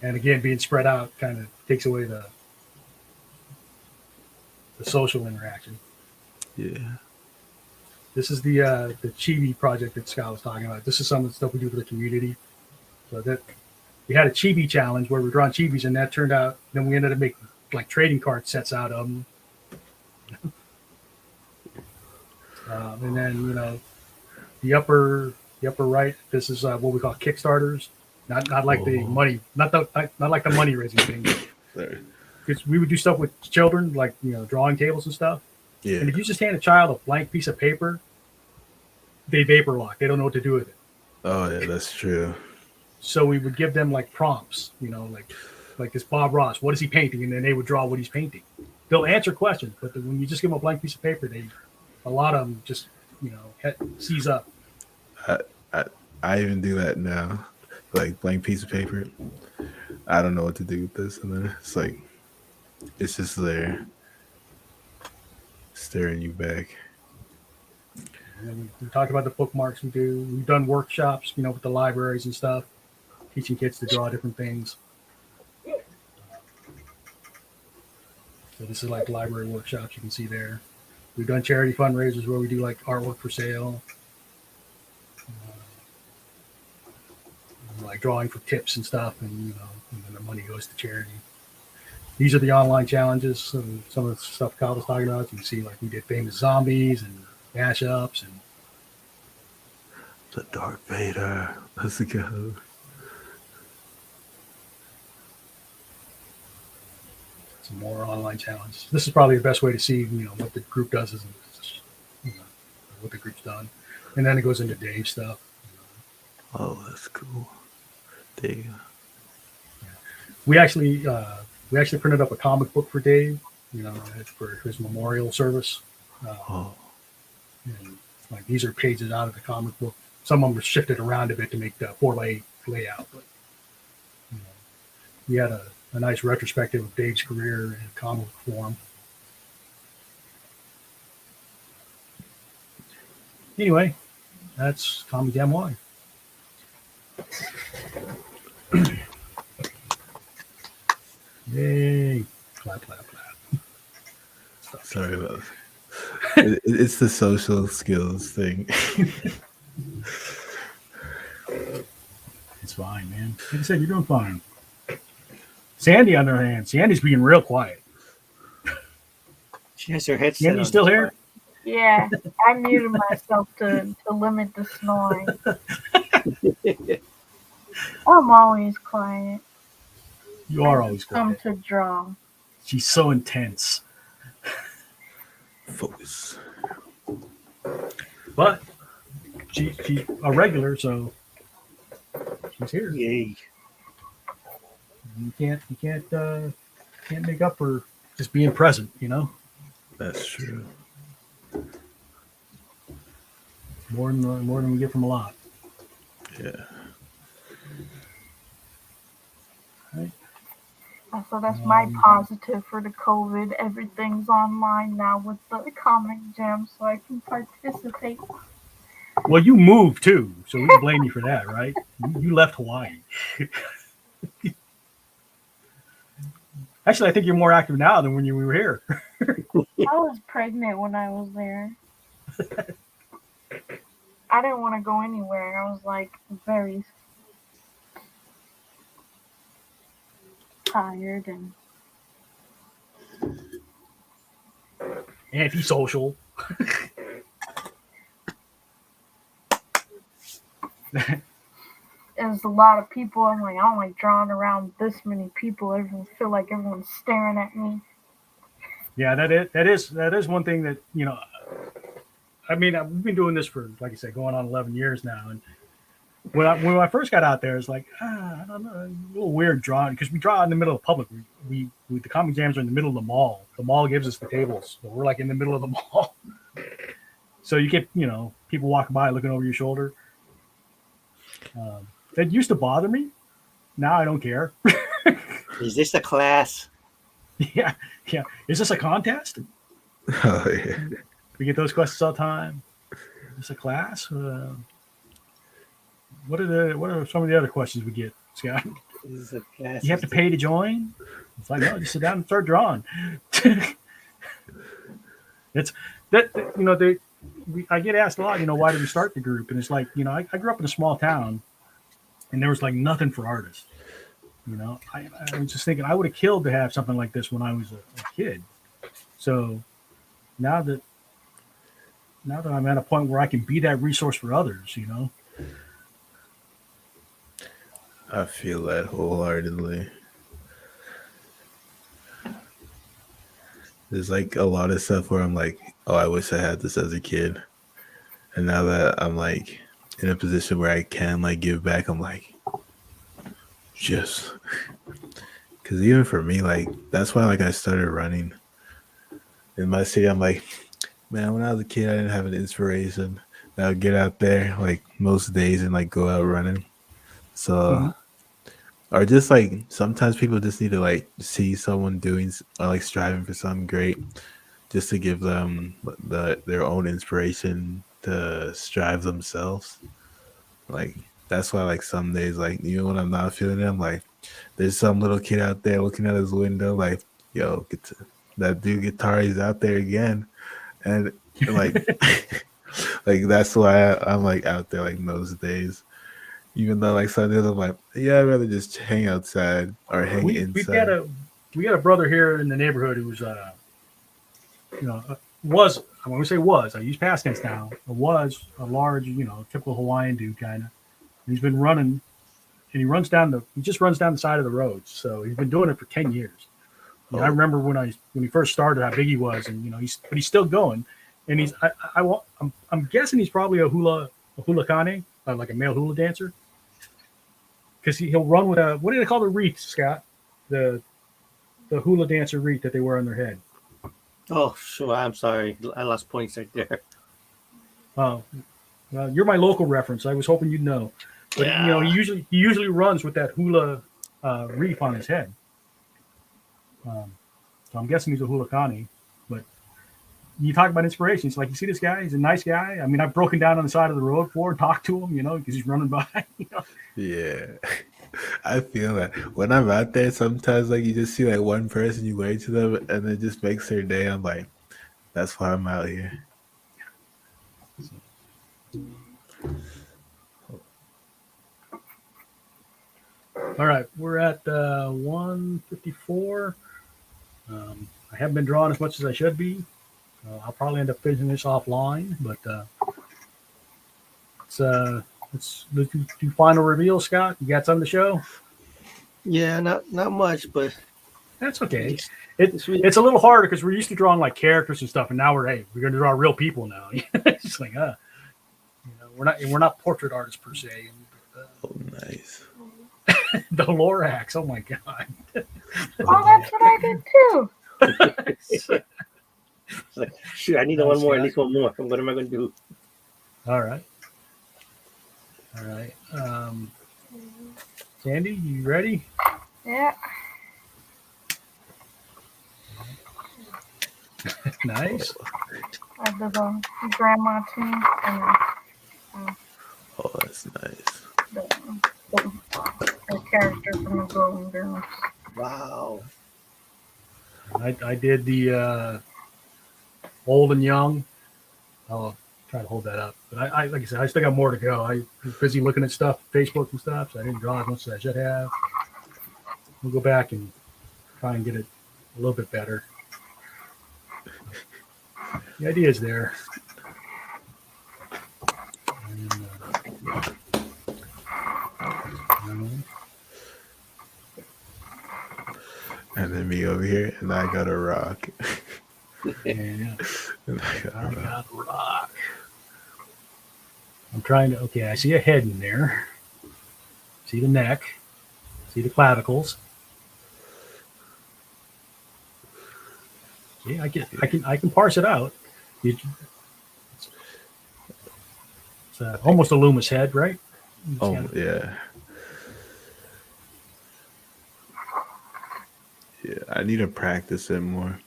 And again, being spread out kind of takes away the social interaction. Yeah. This is the Chibi project that Scott was talking about. This is some of the stuff we do for the community. So that we had a Chibi challenge where we're drawing Chibis, and that turned out. Then we ended up making like trading card sets out of them. And then, you know, the upper right. This is what we call Kickstarters. Not like the money, not like the money raising thing. Because we would do stuff with children, like, you know, drawing tables and stuff. Yeah. And if you just hand a child a blank piece of paper, they vapor lock. They don't know what to do with it. Oh yeah, that's true. So we would give them like prompts, you know, like this Bob Ross, what is he painting? And then they would draw what he's painting. They'll answer questions, but when you just give them a blank piece of paper, a lot of them just, you know, seize up. I even do that now, like blank piece of paper. I don't know what to do with this, and then it's like, it's just there, staring you back. And then we talked about the bookmarks we do. We've done workshops, you know, with the libraries and stuff, teaching kids to draw different things. So this is like library workshops you can see there. We've done charity fundraisers where we do like artwork for sale, like drawing for tips and stuff, and you know, and then the money goes to charity. These are the online challenges and some of the stuff Kyle was talking about. You can see like we did famous zombies and mashups and the Darth Vader. Let's go. some more online challenges. This is probably the best way to see, you know, what the group does is, you know, what the group's done, and then it goes into Dave's stuff. Oh, that's cool. There you go. We actually printed up a comic book for Dave, you know, for his memorial service. And like these are pages out of the comic book. Some of them were shifted around a bit to make the 4x8 layout, but you know, we had a nice retrospective of Dave's career in comic form. Anyway, that's Comic Jam Live. Yay! Clap, clap, clap. Sorry about that. It's the social skills thing. It's fine, man. Like I said, you're doing fine. Sandy, on the other hand, Sandy's being real quiet. She has her headset. Sandy, you still here? Yeah, I muted myself to limit the snoring. I'm always quiet. You are always Come quiet. to draw. She's so intense. Focus. But she's a regular, so she's here. Yay! You can't make up for just being present, you know. That's true. More than we get from a lot. Yeah. Right. So that's my positive for the COVID. Everything's online now with the comic jam, so I can participate. Well, you moved too, so we can blame you for that, right? You left Hawaii. Actually, I think you're more active now than when you were here. I was pregnant when I was there. I didn't want to go anywhere. I was like very tired and Antisocial. there's a lot of people. I'm like, I don't like drawing around this many people. Everyone feel like everyone's staring at me. Yeah, that is one thing that, you know, I mean, we've been doing this for, like I said, going on 11 years now, and when I first got out there, it's like I don't know, a little weird drawing because we draw in the middle of public. We the comic jams are in the middle of the mall. The mall gives us the tables, so we're like in the middle of the mall. So you get people walking by looking over your shoulder. That used to bother me. Now I don't care. Is this a class? Yeah. Is this a contest? Oh yeah. We get those questions all the time. Is this a class? What are some of the other questions we get, Scott? Is this a class? You have to pay to join? It's like, no, just sit down and start drawing. It's that I get asked a lot, why did we start the group? And it's like, I grew up in a small town and there was like nothing for artists. I was just thinking I would have killed to have something like this when I was a kid. So now that I'm at a point where I can be that resource for others, I feel that wholeheartedly. There's like a lot of stuff where I'm like, oh, I wish I had this as a kid. And now that I'm like in a position where I can like give back, I'm like, yes. Because even for me, like, that's why like I started running. In my city, I'm like, man, when I was a kid, I didn't have an inspiration. Now I'd get out there like most days and like go out running. So, or just like sometimes people just need to like see someone doing or like striving for something great, just to give them their own inspiration to strive themselves. Like that's why like some days, like even when I'm not feeling it, I'm like, there's some little kid out there looking at his window, like, yo, that dude guitar is out there again, and like, like that's why I'm like out there like most days. Even though like some days I'm like, yeah, I'd rather just hang outside or hang inside. We got a brother here in the neighborhood who was was I'm going to say was I use past tense now. Was a large typical Hawaiian dude kind of. He's been running, and he just runs down the side of the roads. So he's been doing it for 10 years. Oh. I remember when he first started how big he was, and he's still going. And I'm guessing he's probably a hula kane, like a male hula dancer. Because he'll run with what do they call the wreath, Scott? The hula dancer wreath that they wear on their head. Oh, sure. I'm sorry. I lost points right there. Oh, well, you're my local reference. I was hoping you'd know. But yeah. He usually runs with that hula wreath on his head. So I'm guessing he's a hula kane. But you talk about inspiration. It's like, you see this guy? He's a nice guy. I mean, I've broken down on the side of the road for and talked to him, because he's running by. Yeah. I feel that when I'm out there, sometimes like you just see like one person, you wave to them, and it just makes their day. I'm like, that's why I'm out here. All right, we're at 154. I haven't been drawing as much as I should be. I'll probably end up finishing this offline, but let's do final reveal. Scott, you got something to show? Yeah, not much, but that's okay. It's a little harder because we're used to drawing like characters and stuff, and now we're going to draw real people now. It's like we're not portrait artists per se. Oh, nice. The Lorax. Oh my god. Oh, that's what I did too. It's like, shoot, I need one more, at least one more. What am I going to do? All right. Sandy, you ready? Yeah. Nice. I did the grandma tune and oh, that's nice. The character from the Golden Girls. Wow. I did the old and young. I'll try to hold that up. But I like I said, I still got more to go. I was busy looking at stuff, Facebook and stuff, so I didn't draw as much as I should have. We'll go back and try and get it a little bit better. The idea is there. And then me over here, and I got a rock. Yeah. And I got a rock. I'm trying to. Okay, I see a head in there. see the neck, see the clavicles. Yeah, I can parse it out. It's almost a Loomis head, right? Oh yeah. Yeah, I need to practice it more.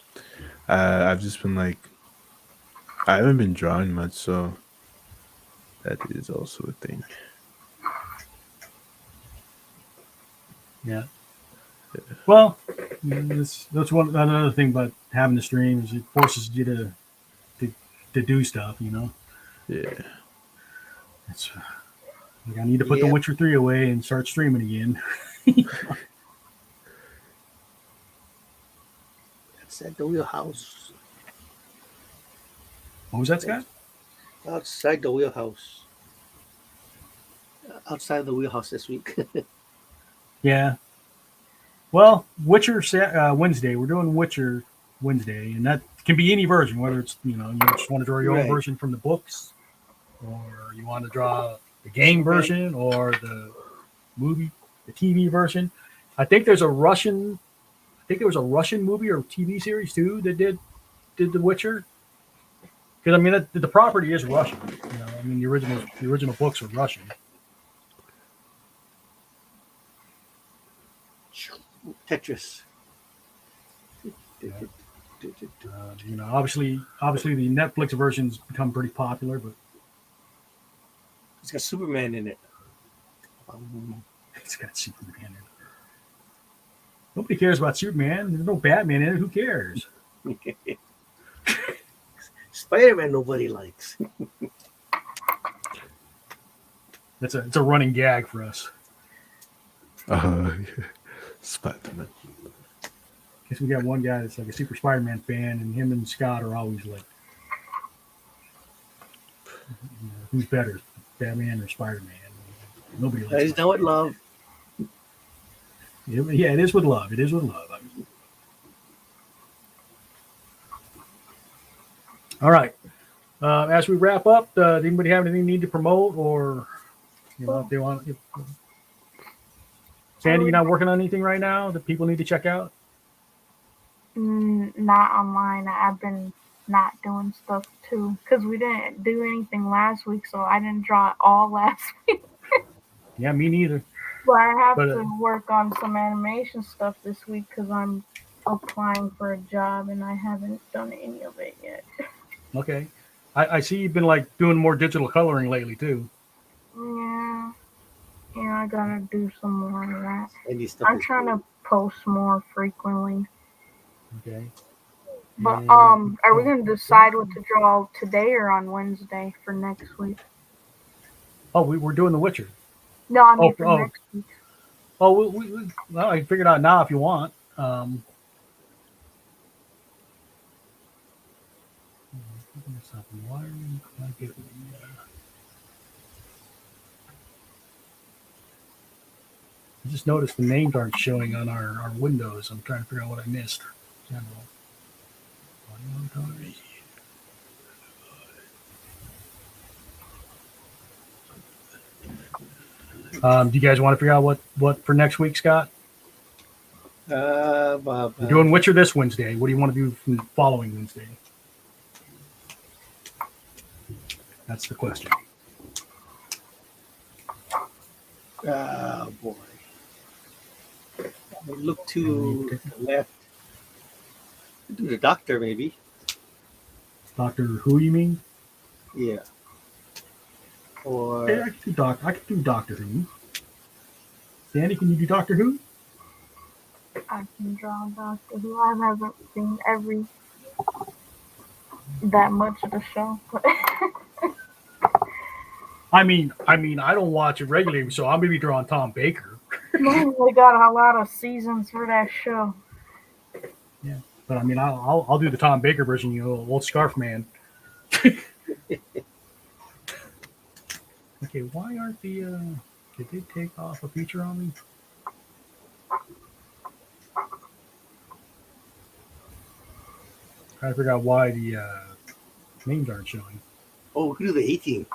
I've just been like, I haven't been drawing much, so that is also a thing. Yeah. Well, that's another thing about having the streams. It forces you to do stuff. Yeah. It's like I need to put The Yep. Witcher 3 away and start streaming again. That's at the wheelhouse. What was that, Scott? Outside the wheelhouse. Outside the wheelhouse this week. Yeah. Well, Witcher Wednesday. We're doing Witcher Wednesday, and that can be any version. Whether it's you just want to draw your own Right. version from the books, or you want to draw the game version, or the movie, the TV version. I think there was a Russian movie or TV series too that did The Witcher. Because I mean, the property is Russian. I mean, the original books are Russian. Tetris. Obviously the Netflix versions become pretty popular, but It's got Superman in it. it's got Superman in it. Nobody cares about Superman. There's no Batman in it. Who cares? Spider-Man nobody likes. It's a running gag for us. Spider-Man. Guess we got one guy that's like a super Spider-Man fan, and him and Scott are always like, who's better, Batman or Spider-Man? Nobody likes. Guys know it, love. Yeah, it is with love. It is with love. All right. As we wrap up, does anybody have anything they need to promote, or if they want? Sandy, you're not working on anything right now that people need to check out? Not online. I've been not doing stuff too because we didn't do anything last week, so I didn't draw it all last week. Yeah, me neither. But I have to work on some animation stuff this week because I'm applying for a job and I haven't done any of it yet. Okay. I see you've been like doing more digital coloring lately too. Yeah, I gotta do some more of that. And I'm trying to post more frequently. Okay. But are we gonna decide what to draw today or on Wednesday for next week? Oh, we're doing The Witcher. No, I mean for next week. Oh, well, I can figure it out now if you want. Why are we not getting I just noticed the names aren't showing on our windows. I'm trying to figure out what I missed. General. Do you guys want to figure out what for next week, Scott? We're doing Witcher this Wednesday. What do you want to do from the following Wednesday? That's the question. Oh boy. Look to the left. Do the doctor maybe. Doctor Who, you mean? Yeah. Or yeah, I can do Doctor Who. Sandy, can you do Doctor Who? I can draw Doctor Who. I haven't seen that much of the show. I mean, I don't watch it regularly, so I'm maybe drawing Tom Baker. Man, they got a lot of seasons for that show. Yeah, but I mean, I'll do the Tom Baker version. Old Scarf Man. Okay, why aren't the? Did they take off a feature on me? Trying to figure out why the names aren't showing. oh, we could do the 18.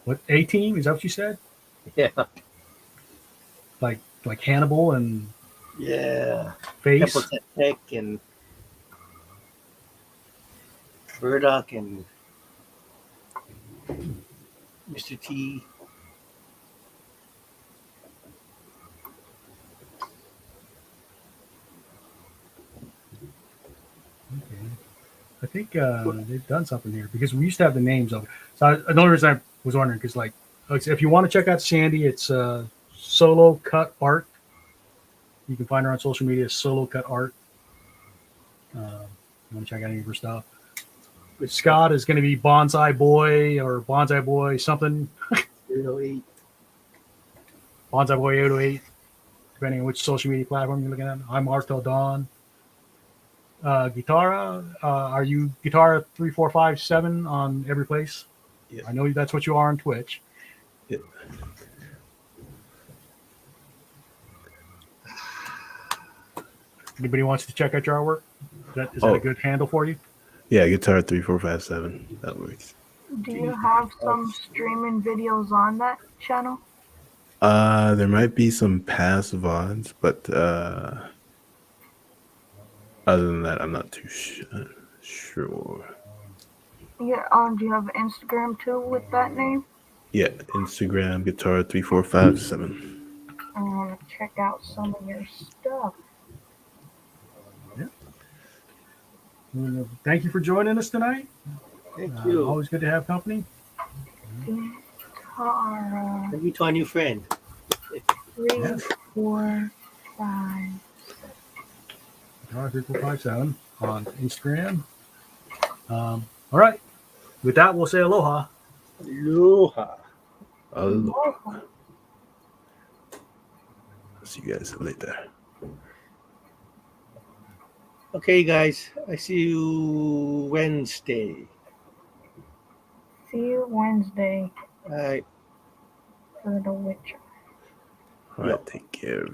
What, A-Team? Is that what you said? Yeah. Like Hannibal and Yeah. Face. Temple Tech and Burdock and Mr. T. Okay. I think they've done something here because we used to have the names of it. So another reason I was wondering because like if you want to check out Sandy, it's Solo Cut Art. You can find her on social media, Solo Cut Art. You want to check out any of her stuff. But Scott is going to be Bonsai Boy or Bonsai Boy something. 808. Bonsai Boy 808, depending on which social media platform you're looking at. I'm Martel Dawn. Guitarra, are you Guitarra 3457 on every place? Yeah. I know that's what you are on Twitch. Yeah. Anybody wants to check out your artwork? Is that a good handle for you? Yeah, Guitar 3457. That works. Do you have some streaming videos on that channel? There might be some past VODs, but other than that, I'm not too sure. Yeah. Do you have Instagram too with that name? Yeah, Instagram Guitar 3457. I want to check out some of your stuff. Yeah. Thank you for joining us tonight. Thank you. Always good to have company. Guitarra Thank you to our new friend. 3, 4, 5. Guitarra 3457 on Instagram. All right. With that, we'll say aloha. Aloha. Aloha. See you guys later. Okay, guys. I see you Wednesday. See you Wednesday All right. for The Witcher. All right, take care.